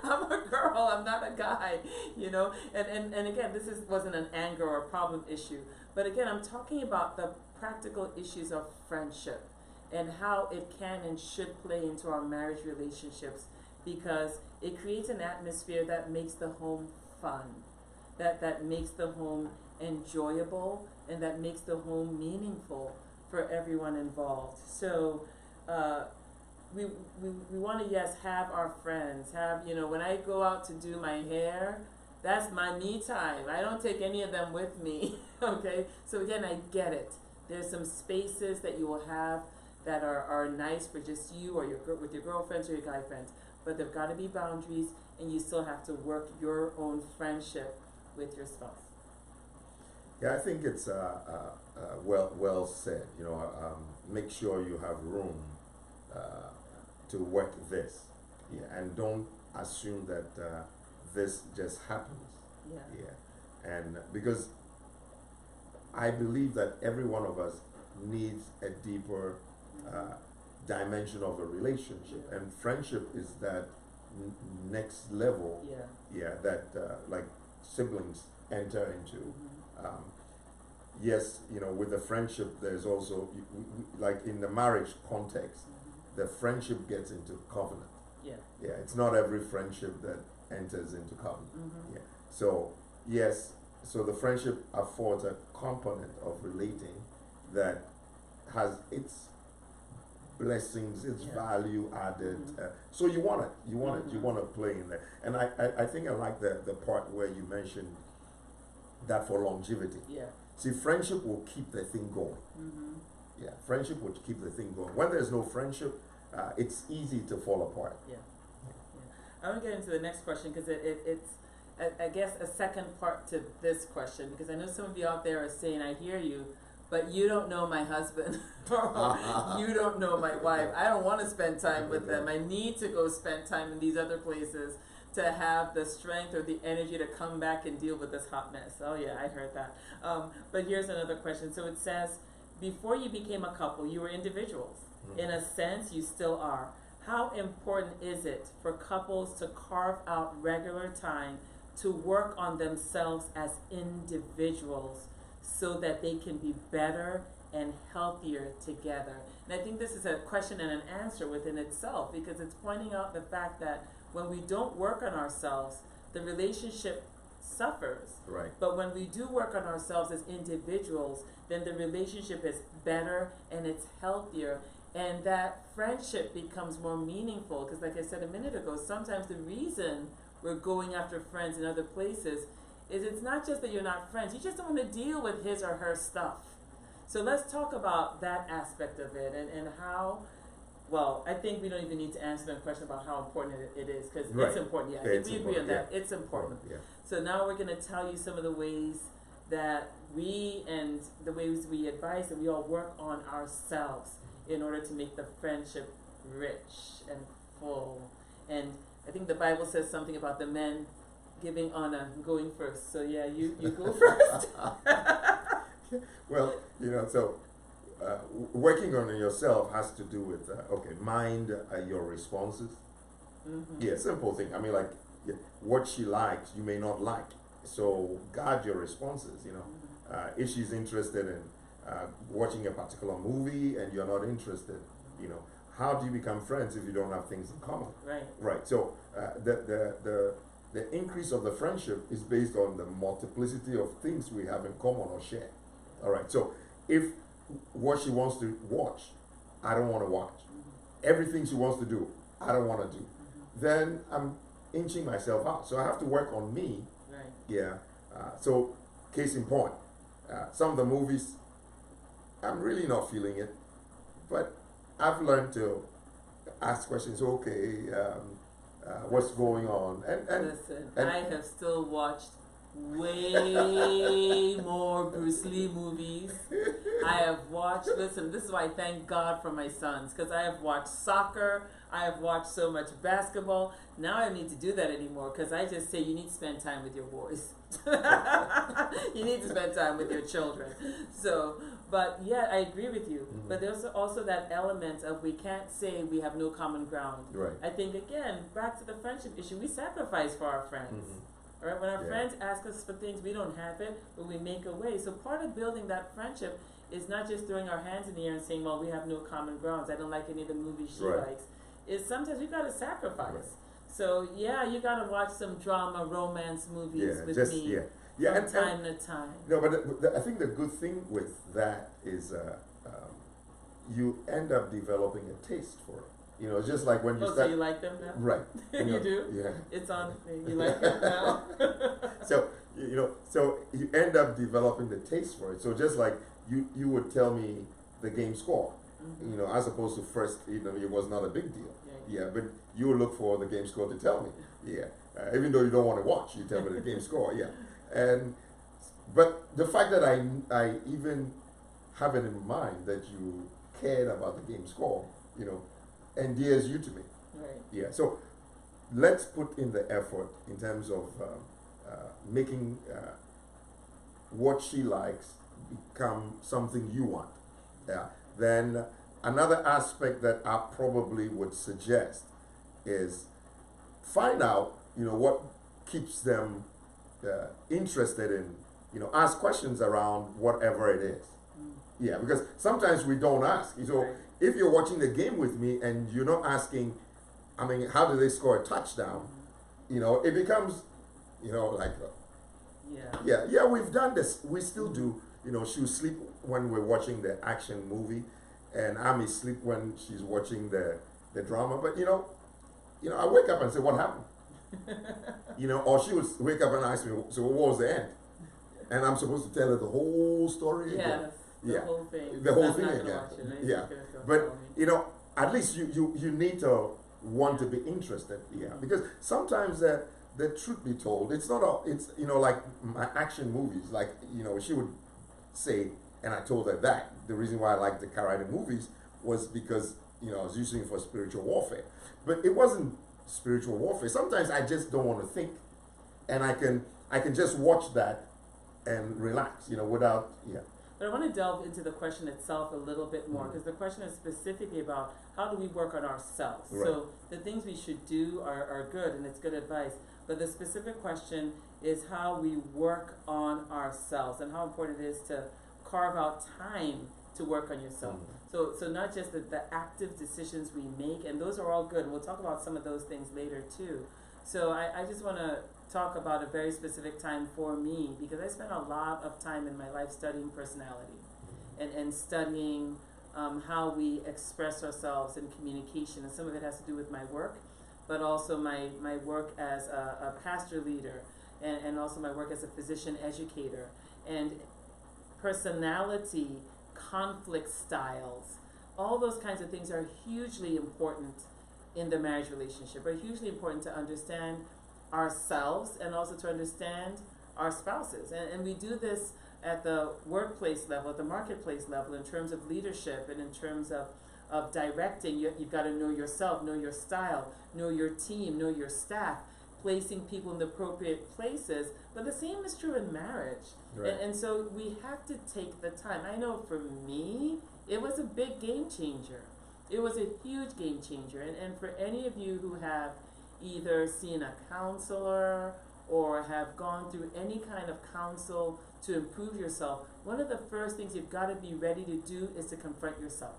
I'm a girl, I'm not a guy, And again, this wasn't an anger or a problem issue. But again, I'm talking about the practical issues of friendship and how it can and should play into our marriage relationships, because it creates an atmosphere that makes the home fun, that makes the home enjoyable, and that makes the home meaningful for everyone involved. So we want to, yes, have our friends, when I go out to do my hair, that's my me time. I don't take any of them with me, okay? So again, I get it. There's some spaces that you will have that are nice for just you or with your girlfriends or your guy friends, but there've got to be boundaries, and you still have to work your own friendship with your spouse. Yeah, I think it's well said. Make sure you have room to work this, and don't assume that this just happens. Yeah, and because I believe that every one of us needs a deeper dimension of a relationship, and friendship is that next level. That like siblings enter into. Yes, with the friendship, there's also like in the marriage context, the friendship gets into covenant. Yeah, it's not every friendship that enters into covenant. So yes, so the friendship affords a component of relating that has its blessings, its value added. So you want it, you want to play in there. And I think I like the part where you mentioned that for longevity. See, friendship will keep the thing going. Yeah, friendship will keep the thing going. When there's no friendship, it's easy to fall apart. I want to get into the next question, because it's I guess a second part to this question, because I know some of you out there are saying, I hear you, but you don't know my husband. You don't know my wife. I don't want to spend time with them. I need to go spend time in these other places to have the strength or the energy to come back and deal with this hot mess. Oh yeah, I heard that. But here's another question. So it says, before you became a couple, you were individuals. In a sense, you still are. How important is it for couples to carve out regular time to work on themselves as individuals so that they can be better and healthier together. And I think this is a question and an answer within itself, because it's pointing out the fact that when we don't work on ourselves, the relationship suffers. Right. But when we do work on ourselves as individuals, then the relationship is better and it's healthier, and that friendship becomes more meaningful. Because like I said a minute ago, sometimes the reason we're going after friends in other places is it's not just that you're not friends, you just don't want to deal with his or her stuff. So let's talk about that aspect of it, and how, well, I think we don't even need to answer the question about how important it is, because Right. it's important. Yeah, I Yeah, think it's we agree on important, that. It's important. Yeah. So now we're going to tell you some of the ways that we and the ways we advise that we all work on ourselves in order to make the friendship rich and full. And I think the Bible says something about the men giving honor, going first. So yeah, you go first. Well, so working on yourself has to do with mind your responses. Mm-hmm. Yeah, simple thing. I mean, like what she likes, you may not like. So guard your responses. If she's interested in watching a particular movie and you're not interested, how do you become friends if you don't have things in common? Right. Right. So the increase of the friendship is based on the multiplicity of things we have in common or share. All right. So if what she wants to watch, I don't want to watch. Everything she wants to do, I don't want to do. Then I'm inching myself out. So I have to work on me. Right. Yeah. So case in point, some of the movies, I'm really not feeling it, but I've learned to ask questions. Okay, what's going on? And Listen, I have still watched way more Bruce Lee movies. I have watched, listen, this is why I thank God for my sons, because I have watched soccer, I have watched so much basketball. Now I don't need to do that anymore, because I just say you need to spend time with your boys. You need to spend time with your children. So, but yeah, I agree with you. Mhm. But there's also that element of we can't say we have no common ground. Right. I think, again, back to the friendship issue, we sacrifice for our friends. Mhm. All right, when our Yeah. friends ask us for things, we don't have it, but we make a way. So part of building that friendship is not just throwing our hands in the air and saying, well, we have no common grounds, I don't like any of the movies she Right. likes. Is sometimes we gotta sacrifice. Right. So yeah, you gotta watch some drama, romance movies Yeah, with just me yeah, from and time to time. no, but I think the good thing with that is you end up developing a taste for it. It's just like when you Oh, so start you like them now? right. You do? Yeah. It's on, you like it now? So so you end up developing the taste for it. So just like you would tell me the game score, Mhm. as opposed to first, it was not a big deal. Yeah. Yeah, but you would look for the game score to tell me. Yeah, even though you don't want to watch, you tell me the game score. Yeah, but the fact that I even have it in mind that you cared about the game score, endears you to me. Right. Yeah, so let's put in the effort in terms of making what she likes become something you want. Yeah. Then another aspect that I probably would suggest is find out, what keeps them interested in, ask questions around whatever it is. Mm. Yeah, because sometimes we don't ask. So Right. if you're watching the game with me and you're not asking, how do they score a touchdown? It becomes, like, Yeah. yeah, we've done this. We still do. She'll sleep when we're watching the action movie, and I may sleep when she's watching the drama. But I wake up and say, "What happened?" Or she would wake up and ask me, "So what was the end?" And I'm supposed to tell her the whole story again. Yes. The Yeah. whole thing. The whole I'm thing not gonna again. watch it, right? Yeah. She's gonna But follow me. at least you need to want to be interested. Yeah, because sometimes the truth be told, it's not all. It's like my action movies. Like she would say, and I told her that the reason why I liked the karate movies was because I was using it for spiritual warfare, but it wasn't spiritual warfare. Sometimes I just don't want to think, and I can just watch that and relax. Without But I want to delve into the question itself a little bit more, Mhm. because the question is specifically about how do we work on ourselves. Right. So the things we should do are good, and it's good advice. But the specific question is how we work on ourselves and how important it is to carve out time to work on yourself. So not just the active decisions we make, and those are all good, and we'll talk about some of those things later too. So I just want to talk about a very specific time for me, because I spent a lot of time in my life studying personality and studying how we express ourselves in communication, and some of it has to do with my work, but also my work as a pastor leader, and also my work as a physician educator. And personality, conflict styles, all those kinds of things are hugely important in the marriage relationship, are hugely important to understand ourselves and also to understand our spouses. And we do this at the workplace level, at the marketplace level, in terms of leadership and in terms of directing. You've got to know yourself, know your style, know your team, know your staff, placing people in the appropriate places. But the same is true in marriage. Right. And so we have to take the time. I know for me, it was a big game changer. It was a huge game changer. And for any of you who have either seen a counselor or have gone through any kind of counsel to improve yourself, one of the first things you've got to be ready to do is to confront yourself.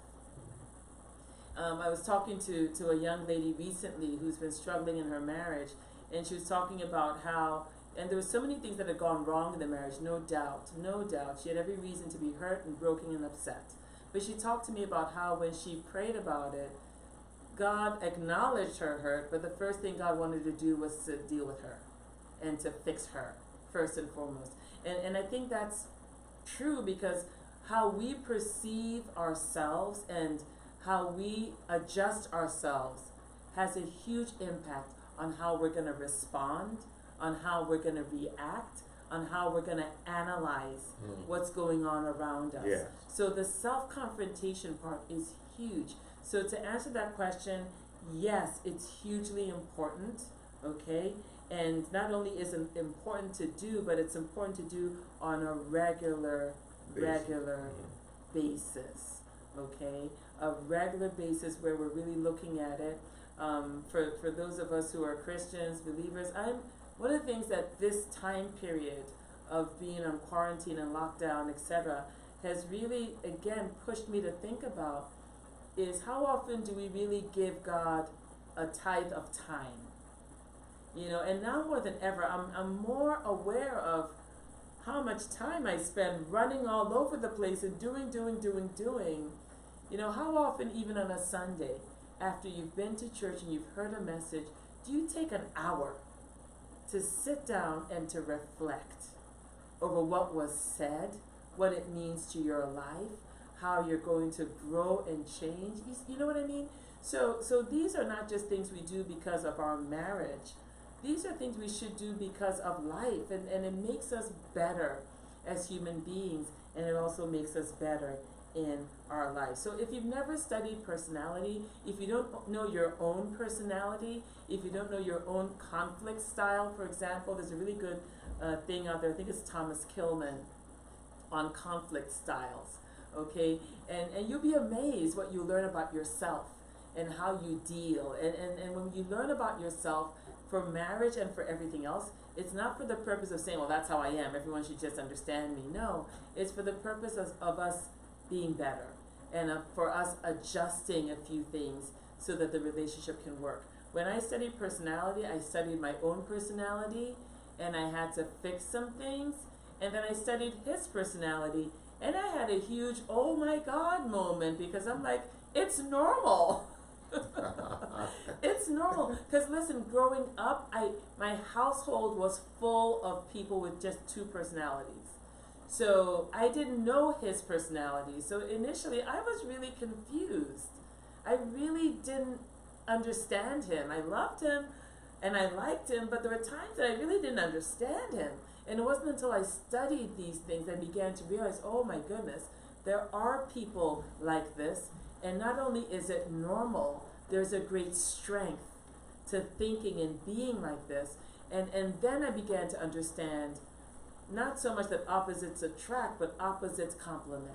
I was talking to a young lady recently who's been struggling in her marriage, and she was talking about how, and there were so many things that had gone wrong in the marriage, no doubt. She had every reason to be hurt and broken and upset. But she talked to me about how when she prayed about it, God acknowledged her hurt, but the first thing God wanted to do was to deal with her and to fix her, first and foremost. And I think that's true, because how we perceive ourselves and how we adjust ourselves has a huge impact on how we're going to respond, on how we're going to react, on how we're going to analyze what's going on around us. Yes. So the self-confrontation part is huge. So to answer that question, yes, it's hugely important, okay? And not only is it important to do, but it's important to do on a regular basis, okay? A regular basis where we're really looking at it. For those of us who are Christians, believers, one of the things that this time period of being on quarantine and lockdown, etc., has really, again, pushed me to think about is how often do we really give God a tithe of time? You know, and now more than ever, I'm more aware of how much time I spend running all over the place and doing. You know, how often, even on a Sunday, after you've been to church and you've heard a message, do you take an hour to sit down and to reflect over what was said, what it means to your life, how you're going to grow and change? You know what I mean? So these are not just things we do because of our marriage. These are things we should do because of life, and it makes us better as human beings, and it also makes us better in our life. So if you've never studied personality, if you don't know your own personality, if you don't know your own conflict style, for example, there's a really good thing out there, I think it's Thomas Kilman, on conflict styles, okay? And you'll be amazed what you learn about yourself and how you deal. And when you learn about yourself for marriage and for everything else, it's not for the purpose of saying, well, that's how I am, everyone should just understand me. No, it's for the purpose of us being better and for us adjusting a few things so that the relationship can work. When I studied personality, I studied my own personality, and I had to fix some things, and then I studied his personality, and I had a huge oh my God moment, because I'm like, it's normal. It's normal. Because listen, growing up, my household was full of people with just two personalities. So I didn't know his personality. So initially I was really confused. I really didn't understand him. I loved him and I liked him, but there were times that I really didn't understand him. And it wasn't until I studied these things I began to realize, oh my goodness, there are people like this. And not only is it normal, there's a great strength to thinking and being like this. And then I began to understand not so much that opposites attract, but opposites complement.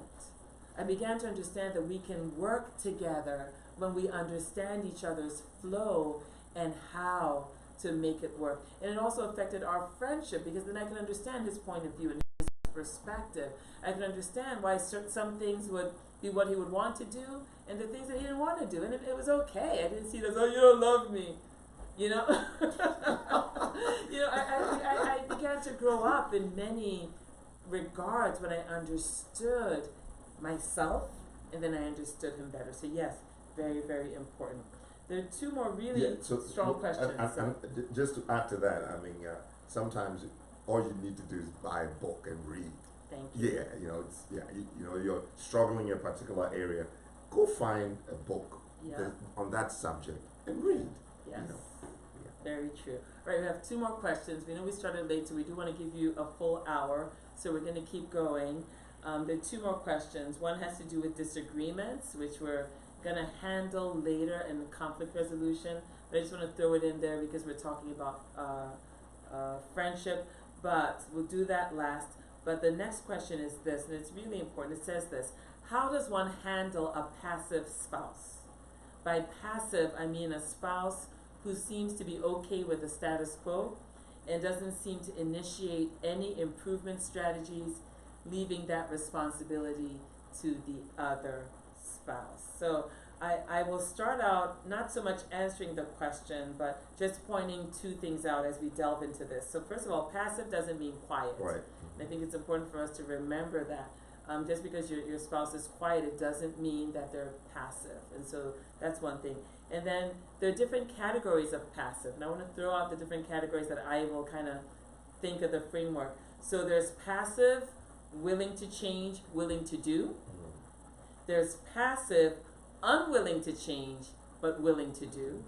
I began to understand that we can work together when we understand each other's flow and how to make it work. And it also affected our friendship, because then I can understand his point of view and his perspective. I can understand why some things would be what he would want to do, and the things that he didn't want to do, and it was okay. I didn't see it as, oh, you don't love me, you know. I began to grow up in many regards when I understood myself, and then I understood him better. So yes, very, very important. There are two more really strong questions. Just to add to that, I mean, sometimes all you need to do is buy a book and read. Thank you. Yeah, you're struggling in a particular area, go find a book on that subject and read. Yes. Very true. All right, we have two more questions. We know we started late, so we do want to give you a full hour, so we're going to keep going. There are two more questions. One has to do with disagreements, which we're going to handle later in the conflict resolution. But I just want to throw it in there because we're talking about friendship, but we'll do that last. But the next question is this, and it's really important. It says this: how does one handle a passive spouse? By passive, I mean a spouse who seems to be okay with the status quo and doesn't seem to initiate any improvement strategies, leaving that responsibility to the other spouse. So I will start out not so much answering the question, but just pointing two things out as we delve into this. So first of all, passive doesn't mean quiet. Right. And I think it's important for us to remember that. Just because your spouse is quiet, it doesn't mean that they're passive. And so that's one thing. And then there are different categories of passive. And I want to throw out the different categories that I will kind of think of the framework. So there's passive, willing to change, willing to do. There's passive, unwilling to change, but willing to do.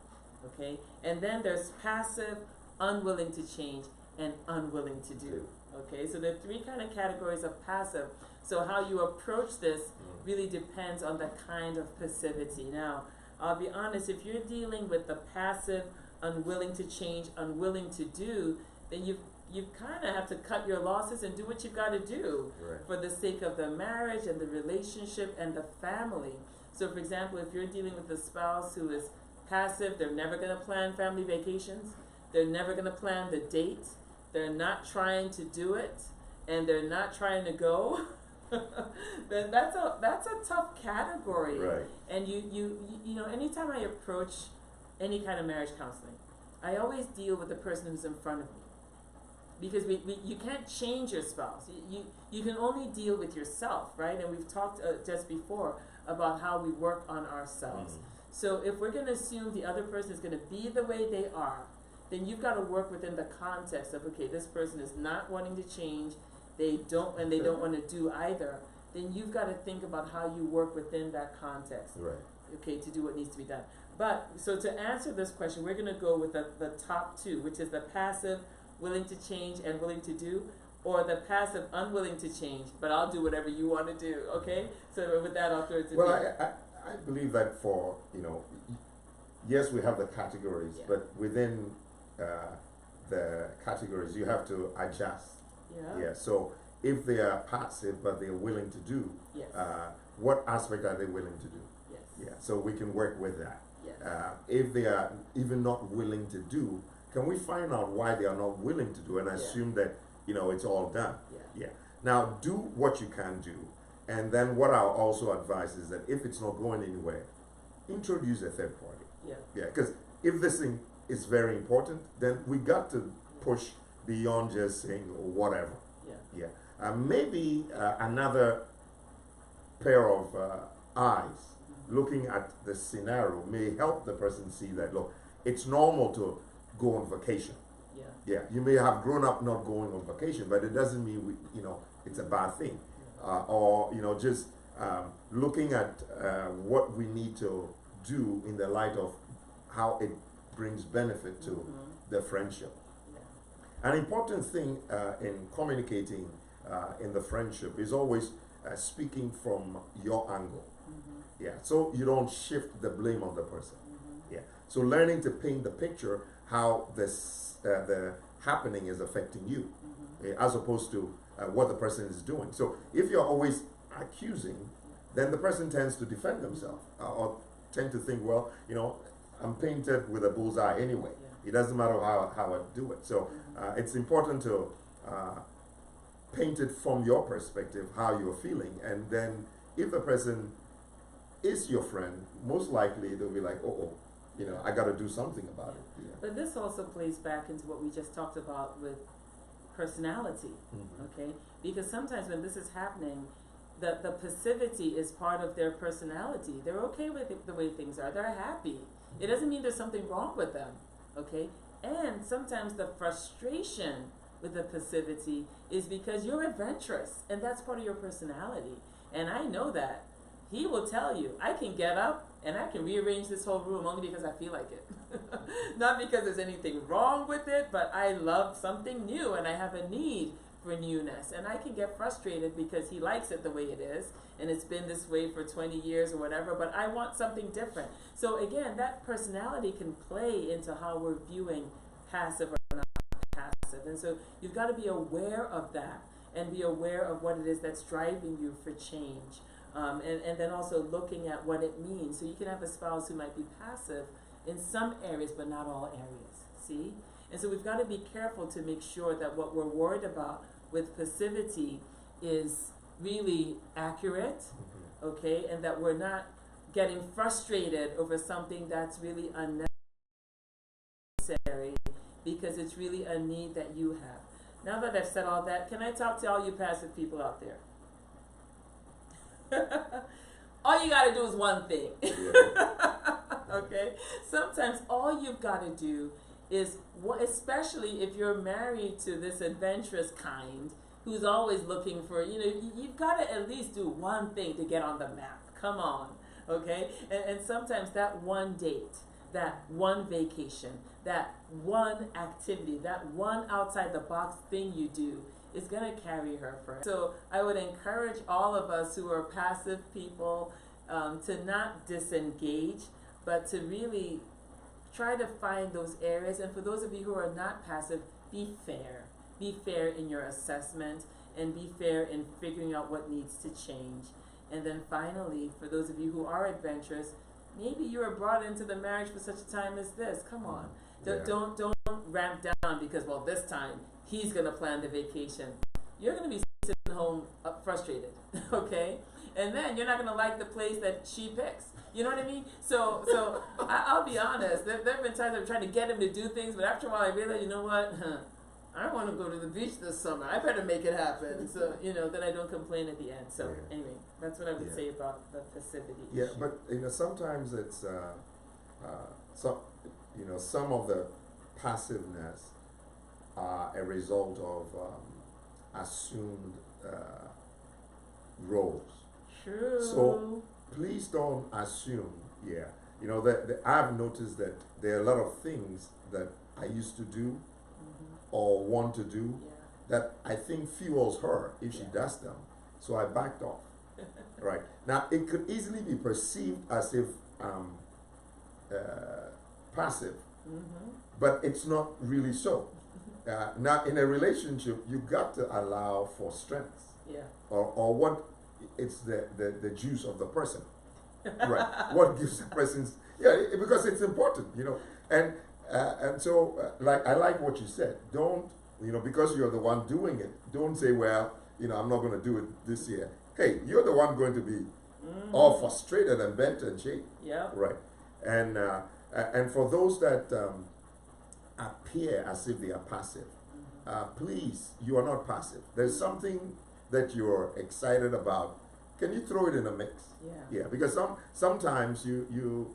Okay? And then there's passive, unwilling to change, and unwilling to do. Okay? So there are three kind of categories of passive. So how you approach this really depends on the kind of passivity. Now, I'll be honest, if you're dealing with the passive, unwilling to change, unwilling to do, then you kind of have to cut your losses and do what you've got to do for the sake of the marriage and the relationship and the family. So for example, if you're dealing with a spouse who is passive, they're never going to plan family vacations, they're never going to plan the date, they're not trying to do it, and they're not trying to go, then that's a tough category. Right. And you know, anytime I approach any kind of marriage counseling, I always deal with the person who's in front of me. Because you can't change your spouse. You can only deal with yourself, right? And we've talked just before about how we work on ourselves. So if we're going to assume the other person is going to be the way they are, then you've got to work within the context of, okay, this person is not wanting to change, they don't want to do either. Then you've got to think about how you work within that context, okay, to do what needs to be done. But, so to answer this question, we're going to go with the top two, which is the passive, willing to change and willing to do, or the passive, unwilling to change, but I'll do whatever you want to do, okay? So with that, I'll throw it to you. Well, I believe that for, yes, we have the categories, but within the categories, you have to adjust. Yeah. So if they are passive, but they're willing to do, what aspect are they willing to do? Yes. Yeah, so we can work with that. Yes. If they are even not willing to do, can we find out why they are not willing to do and assume that, it's all done? Yeah. Now, do what you can do. And then what I'll also advise is that if it's not going anywhere, introduce a third party. Yeah, because if this thing is very important, then we got to push beyond just saying whatever. Yeah. Maybe another pair of eyes looking at the scenario may help the person see that, look, it's normal to go on vacation. Yeah, you may have grown up not going on vacation, but it doesn't mean it's a bad thing. Or just looking at what we need to do in the light of how it brings benefit to the friendship. An important thing in communicating in the friendship is always speaking from your angle. Yeah, so you don't shift the blame on the person. Yeah, so learning to paint the picture how the happening is affecting you, as opposed to what the person is doing. So if you're always accusing, then the person tends to defend themselves or tend to think, well, I'm painted with a bullseye anyway. It doesn't matter how I do it. So it's important to paint it from your perspective, how you're feeling, and then if the person is your friend, most likely they'll be like, oh, I got to do something about it. Yeah. But this also plays back into what we just talked about with personality, okay? Because sometimes when this is happening, the passivity is part of their personality. They're okay with the way things are. They're happy. It doesn't mean there's something wrong with them, okay? And sometimes the frustration with the passivity is because you're adventurous, and that's part of your personality. And I know that. He will tell you, I can get up and I can rearrange this whole room only because I feel like it. Not because there's anything wrong with it, but I love something new and I have a need for newness. And I can get frustrated because he likes it the way it is and it's been this way for 20 years or whatever, but I want something different. So again, that personality can play into how we're viewing passive or not passive. And so you've got to be aware of that and be aware of what it is that's driving you for change. And then also looking at what it means. So you can have a spouse who might be passive in some areas, but not all areas. See? And so we've got to be careful to make sure that what we're worried about with passivity is really accurate, okay? And that we're not getting frustrated over something that's really unnecessary because it's really a need that you have. Now that I've said all that, can I talk to all you passive people out there? All you gotta do is one thing. Okay? Sometimes all you've gotta do is, especially if you're married to this adventurous kind who's always looking for, you've gotta at least do one thing to get on the map. Come on. Okay? And sometimes that one date, that one vacation, that one activity, that one outside the box thing you do is going to carry her for. So I would encourage all of us who are passive people to not disengage, but to really try to find those areas. And for those of you who are not passive, be fair. Be fair in your assessment and be fair in figuring out what needs to change. And then finally, for those of you who are adventurous, maybe you were brought into the marriage for such a time as this. Come on. Don't ramp down because, well, this time he's going to plan the vacation. You're going to be sitting home frustrated, okay? And then you're not going to like the place that she picks. You know what I mean? So I'll be honest. There have been times I'm trying to get him to do things, but after a while I realize, you know what? I don't want to go to the beach this summer. I better make it happen. So, then I don't complain at the end. So anyway, that's what I would say about the passivity issue. But sometimes it's some of the passiveness are a result of assumed roles. True. So please don't assume. I've noticed that there are a lot of things that I used to do or want to do that I think fuels her if she does them. So I backed off. Right. Now, it could easily be perceived as if passive, but it's not really so. Now, in a relationship, you got to allow for strengths. Or what it's the juice of the person. Right. What gives the person's, because it's important, and so, I like what you said. Don't, because you're the one doing it, don't say, well, I'm not going to do it this year. Hey, you're the one going to be all frustrated and bent and shaped. Yeah. Right. And for those that appear as if they are passive, please, you are not passive. There's something that you're excited about. Can you throw it in a mix? Yeah. Because sometimes you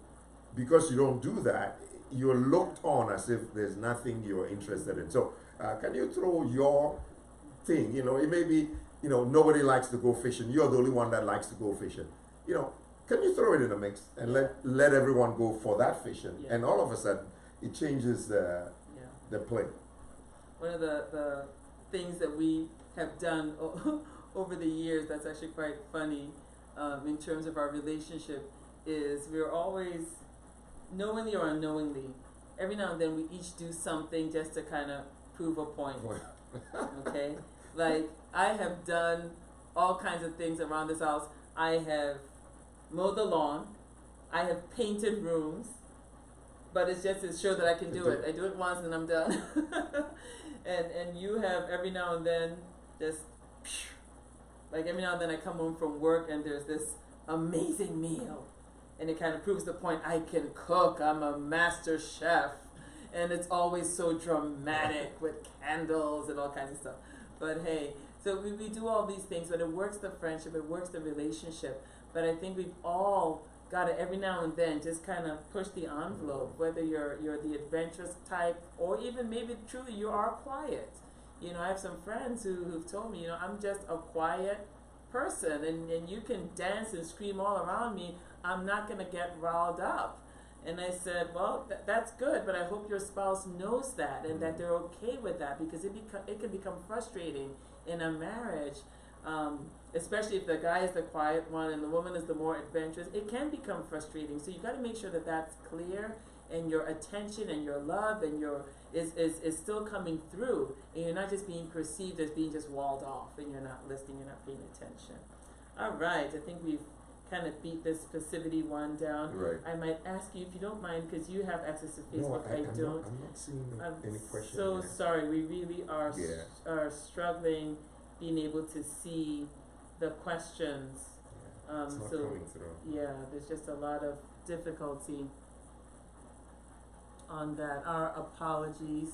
because you don't do that, you're looked on as if there's nothing you're interested in. So can you throw your thing? It may be, nobody likes to go fishing. You're the only one that likes to go fishing. Can you throw it in a mix and let everyone go for that fishing? And all of a sudden, it changes the play. One of the things that we have done over the years that's actually quite funny in terms of our relationship is we're always, knowingly or unknowingly, every now and then we each do something just to kind of prove a point. Okay? Like, I have done all kinds of things around this house. I have mowed the lawn. I have painted rooms. but it's just to show that I can do it. I do it once and I'm done. and you have every now and then just, like every now and then I come home from work and there's this amazing meal. And it kind of proves the point, I can cook, I'm a master chef. And it's always so dramatic with candles and all kinds of stuff. But hey, so we do all these things, but it works the friendship, it works the relationship. But I think we've all got to every now and then just kind of push the envelope, whether you're the adventurous type or even maybe truly you are quiet. You know, I have some friends who've told me, you know, I'm just a quiet person and you can dance and scream all around me, I'm not going to get riled up. And I said, well, that's good, but I hope your spouse knows that and that they're okay with that, because it can become frustrating in a marriage, especially if the guy is the quiet one and the woman is the more adventurous. It can become frustrating. So you got to make sure that that's clear, and your attention and your love and your is still coming through, and you're not just being perceived as being just walled off and you're not listening, you're not paying attention. All right, I think we've kind of beat this passivity one down. Right. I might ask you, if you don't mind, because you have access to Facebook. No, I don't. I'm not seeing any questions. So there. sorry. We really are are struggling being able to see the questions. Yeah, it's not so coming through. yeah, there's just a lot of difficulty on that. Our apologies.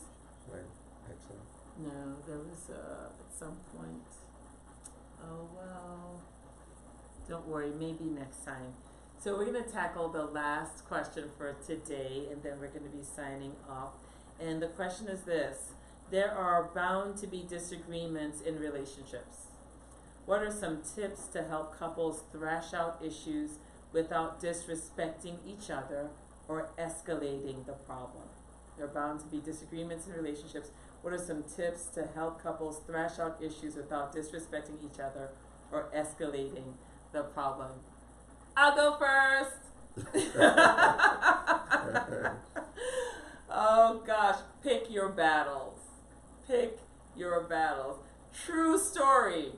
Right. Excellent. No, there was at some point. Oh well. Don't worry, maybe next time. So we're going to tackle the last question for today, and then we're going to be signing off. And the question is this: there are bound to be disagreements in relationships. What are some tips to help couples thrash out issues without disrespecting each other or escalating the problem? There are bound to be disagreements in relationships. What are some tips to help couples thrash out issues without disrespecting each other or escalating the problem? I'll go first. Oh gosh, pick your battles. Pick your battles. True story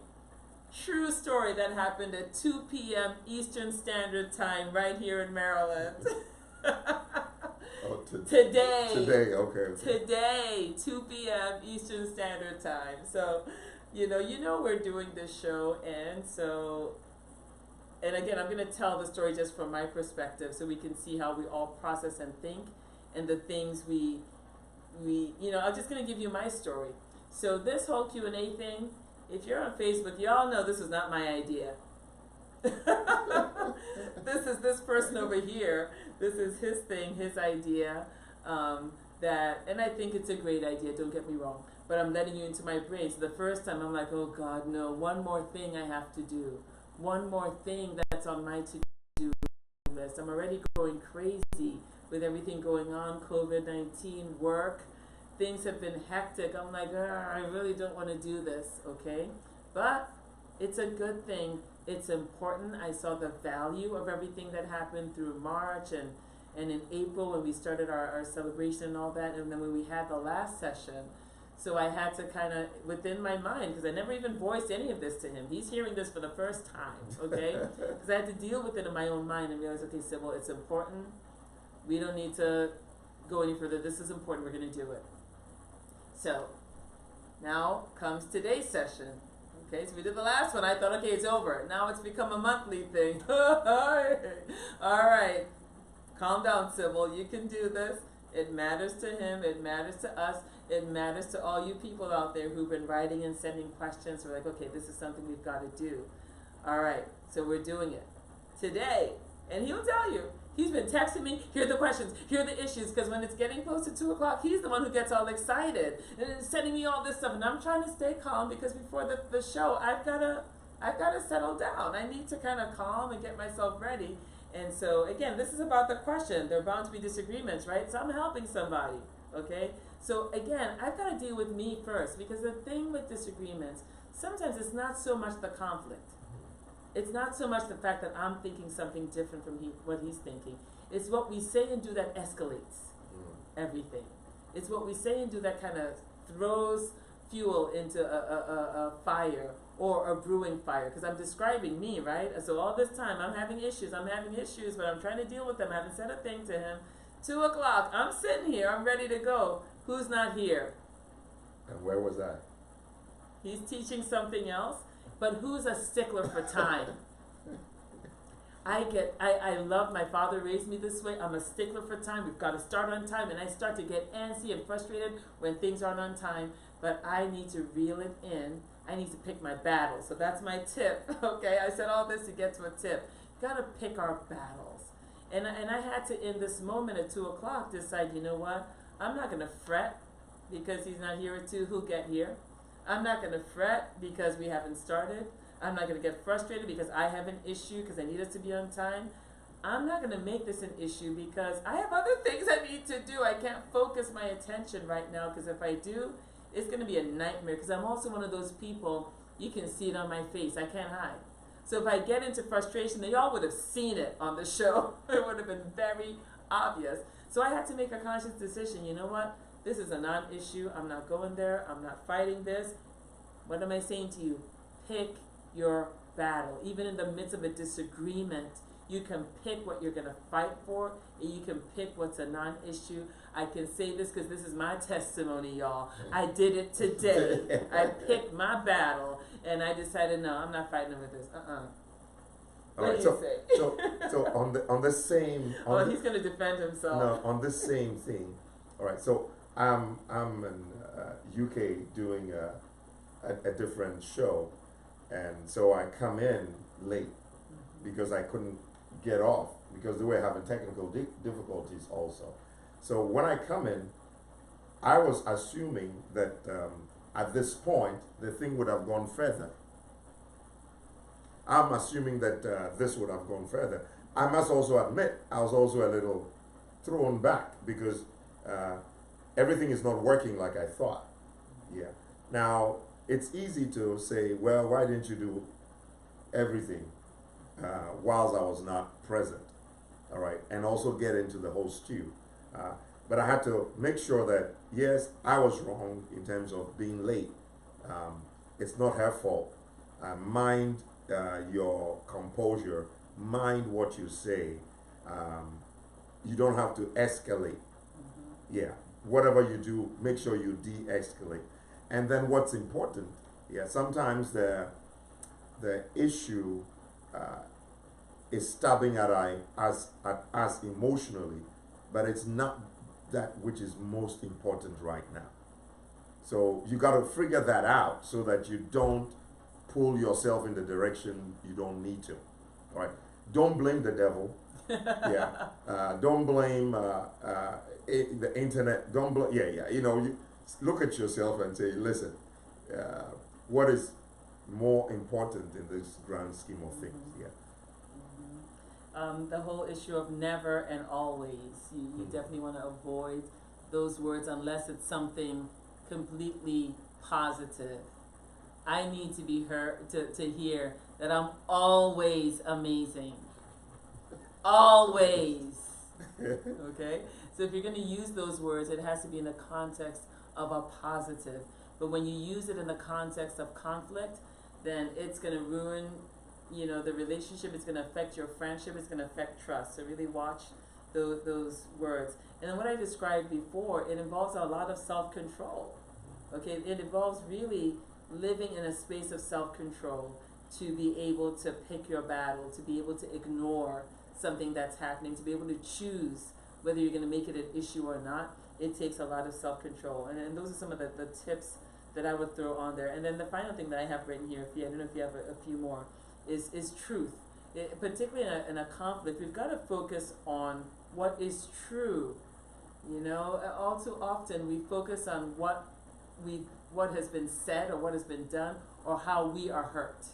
that happened at 2 p.m. Eastern Standard Time right here in Maryland. Today. Today, okay. Today, 2 p.m. Eastern Standard Time. So, you know we're doing this show, and again, I'm going to tell the story just from my perspective so we can see how we all process and think, and the things we I'm just going to give you my story. So this whole Q&A thing, if you're on Facebook, y'all know this was not my idea. This is this person over here. This is his thing, his idea, and I think it's a great idea, don't get me wrong, but I'm letting you into my brain. So the first time I'm like, oh God, no, one more thing I have to do. One more thing that's on my to-do list. I'm already going crazy with everything going on, COVID-19, work. Things have been hectic. I'm like, I really don't want to do this, okay? But it's a good thing. It's important. I saw the value of everything that happened through March and in April when we started our celebration and all that, and then when we had the last session. So I had to kind of, within my mind, because I never even voiced any of this to him. He's hearing this for the first time, okay? Because I had to deal with it in my own mind and realize, okay, Sybil, it's important. We don't need to go any further. This is important. We're going to do it. So now comes today's session. Okay, so we did the last one. I thought, okay, it's over. Now it's become a monthly thing. All right. Calm down, Sybil. You can do this. It matters to him. It matters to us. It matters to all you people out there who've been writing and sending questions. We're like, okay, this is something we've got to do. All right, so we're doing it today. And he'll tell you. He's been texting me, here are the questions, here are the issues, because when it's getting close to 2 o'clock, he's the one who gets all excited and sending me all this stuff. And I'm trying to stay calm because before the show, I've got to settle down. I need to kind of calm and get myself ready. And so, again, this is about the question. There are bound to be disagreements, right? So I'm helping somebody, okay? So, again, I've got to deal with me first, because the thing with disagreements, sometimes it's not so much the conflict. It's not so much the fact that I'm thinking something different from what he's thinking. It's what we say and do that escalates everything. It's what we say and do that kind of throws fuel into a fire or a brewing fire. Because I'm describing me, right? So all this time I'm having issues, but I'm trying to deal with them. I haven't said a thing to him. 2 o'clock, I'm sitting here, I'm ready to go. Who's not here? And where was that? He's teaching something else, but who's a stickler for time? I love, my father raised me this way. I'm a stickler for time. We've got to start on time, and I start to get antsy and frustrated when things aren't on time, but I need to reel it in. I need to pick my battle. So that's my tip, okay? I said all this to get to a tip. Got to pick our battles. And I had to, in this moment at 2 o'clock, decide, you know what? I'm not going to fret because he's not here at 2. Who'll get here? I'm not going to fret because we haven't started. I'm not going to get frustrated because I have an issue because I need us to be on time. I'm not going to make this an issue because I have other things I need to do. I can't focus my attention right now because if I do, it's going to be a nightmare because I'm also one of those people, you can see it on my face. I can't hide. So if I get into frustration, they all would have seen it on the show. It would have been very obvious. So I had to make a conscious decision. You know what? This is a non-issue. I'm not going there. I'm not fighting this. What am I saying to you? Pick your battle. Even in the midst of a disagreement, you can pick what you're going to fight for, and you can pick what's a non-issue. I can say this because this is my testimony, y'all. I did it today. I picked my battle, and I decided, no, I'm not fighting with this. All right, so on the same. Oh, he's going to defend himself. No, on the same thing. All right, so I'm in UK doing a different show, and so I come in late because I couldn't get off because they were having technical difficulties also. So when I come in, I was assuming that at this point the thing would have gone further. I'm assuming that this would have gone further. I must also admit I was also a little thrown back because everything is not working like I thought. Yeah. Now it's easy to say, well, why didn't you do everything whilst I was not present? All right, and also get into the whole stew. But I had to make sure that, yes, I was wrong in terms of being late. It's not her fault. Mind your composure. Mind what you say. You don't have to escalate. Yeah, whatever you do, make sure you de-escalate. And then what's important, yeah, sometimes the issue is stabbing at us emotionally, but it's not that which is most important right now. So you got to figure that out so that you don't pull yourself in the direction you don't need to. All right. Don't blame the devil. Yeah. Don't blame the internet. Don't blame. Yeah. You know, you look at yourself and say, listen, what is more important in this grand scheme of things? Yeah. The whole issue of never and always. You definitely want to avoid those words unless it's something completely positive. I need to be heard to hear that I'm always amazing. Always. Okay? So if you're going to use those words, it has to be in the context of a positive. But when you use it in the context of conflict, then it's going to ruin, you know, the relationship. It's going to affect your friendship. It's going to affect trust. So really watch those words. And then what I described before, it involves a lot of self-control. Okay? It involves really living in a space of self-control to be able to pick your battle, to be able to ignore something that's happening, to be able to choose whether you're going to make it an issue or not. It takes a lot of self-control. And those are some of the tips that I would throw on there. And then the final thing that I have written here, I don't know if you have a few more, is truth. Particularly in a conflict, we've got to focus on what is true. You know, all too often we focus on what has been said or what has been done or how we are hurt,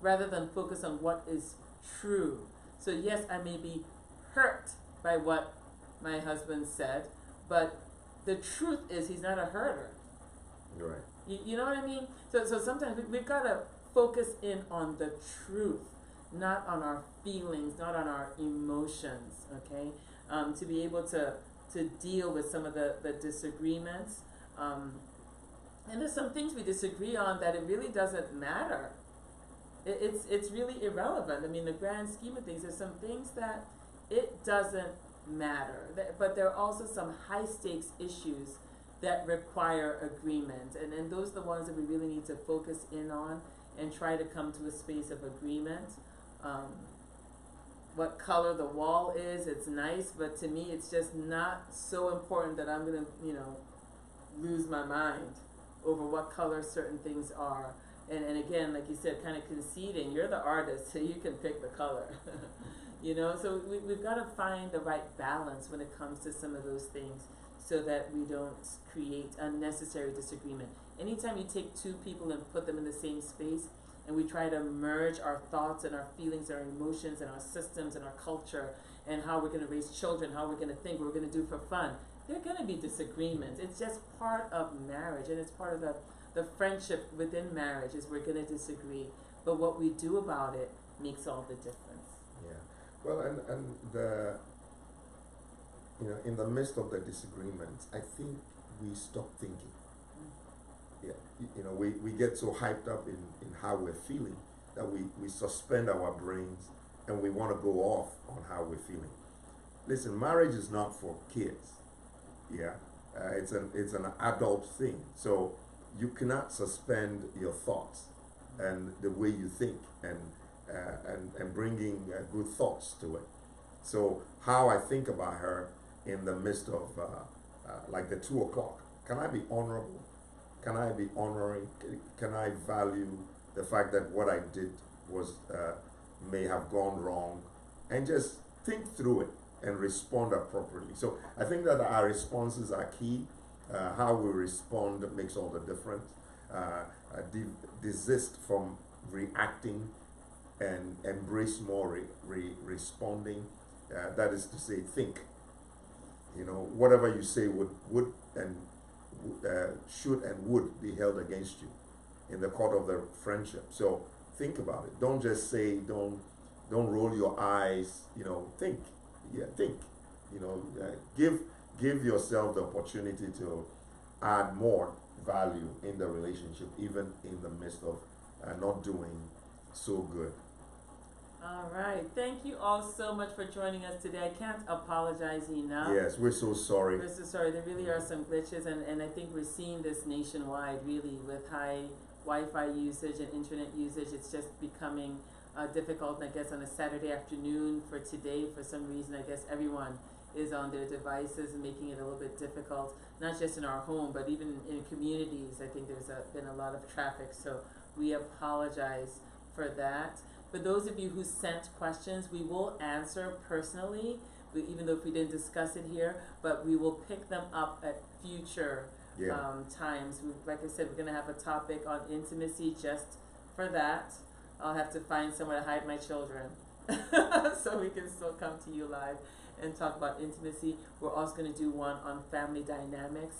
rather than focus on what is true. So yes, I may be hurt by what my husband said, but the truth is he's not a hurter. You're right. You know what I mean? So sometimes we've got to focus in on the truth, not on our feelings, not on our emotions, okay? To be able to deal with some of the disagreements. And there's some things we disagree on that it really doesn't matter. It's really irrelevant. I mean, the grand scheme of things, there's some things that it doesn't matter. But there are also some high stakes issues that require agreement. And those are the ones that we really need to focus in on and try to come to a space of agreement. What color the wall is, it's nice, but to me it's just not so important that I'm gonna, lose my mind over what color certain things are. And again, like you said, kind of conceding, you're the artist, so you can pick the color. So we've got to find the right balance when it comes to some of those things so that we don't create unnecessary disagreement. Anytime you take two people and put them in the same space and we try to merge our thoughts and our feelings, our emotions and our systems and our culture and how we're going to raise children, how we're going to think, what we're going to do for fun, there are going to be disagreements. It's just part of marriage, and it's part of the friendship within marriage is we're going to disagree. But what we do about it makes all the difference. Yeah. Well, and the, in the midst of the disagreements, I think we stop thinking. Yeah. We get so hyped up in how we're feeling that we suspend our brains and we want to go off on how we're feeling. Listen, marriage is not for kids. Yeah. It's an adult thing. So you cannot suspend your thoughts and the way you think and bringing good thoughts to it. So how I think about her in the midst of like the 2 o'clock, can I be honorable? Can I be honoring? Can I value the fact that what I did was may have gone wrong, and just think through it and respond appropriately. So I think that our responses are key. How we respond makes all the difference. Desist from reacting and embrace more responding. That is to say, think. Whatever you say would and should and would be held against you in the court of the friendship. So think about it. Don't just say, don't roll your eyes. Think. Yeah, think. Give yourself the opportunity to add more value in the relationship, even in the midst of not doing so good. All right. Thank you all so much for joining us today. I can't apologize enough. Yes, we're so sorry. We're so sorry. There really are some glitches, and I think we're seeing this nationwide, really, with high Wi-Fi usage and internet usage. It's just becoming difficult. And I guess on a Saturday afternoon for today, for some reason, I guess everyone is on their devices, making it a little bit difficult, not just in our home, but even in communities. I think there's been a lot of traffic, so we apologize for that. For those of you who sent questions, we will answer personally, even though if we didn't discuss it here, but we will pick them up at future times. Like I said, we're going to have a topic on intimacy just for that. I'll have to find somewhere to hide my children so we can still come to you live and talk about intimacy. We're also going to do one on family dynamics.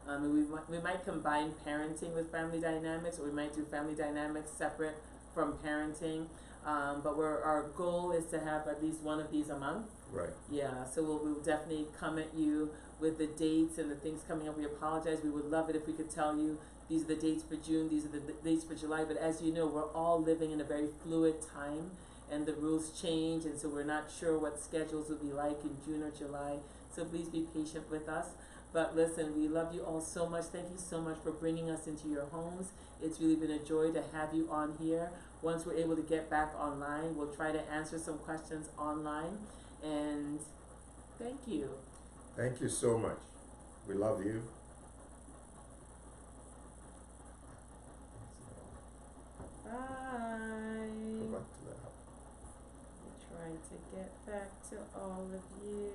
We might combine parenting with family dynamics, or we might do family dynamics separate from parenting. But our goal is to have at least one of these a month. Right. Yeah, so we'll definitely come at you with the dates and the things coming up. We apologize. We would love it if we could tell you these are the dates for June, these are the dates for July. But as you know, we're all living in a very fluid time, and the rules change, and so we're not sure what schedules will be like in June or July. So please be patient with us. But listen, we love you all so much. Thank you so much for bringing us into your homes. It's really been a joy to have you on here. Once we're able to get back online, we'll try to answer some questions online. And thank you. Thank you so much. We love you. Bye. Go back to the house. We're trying to get back to all of you.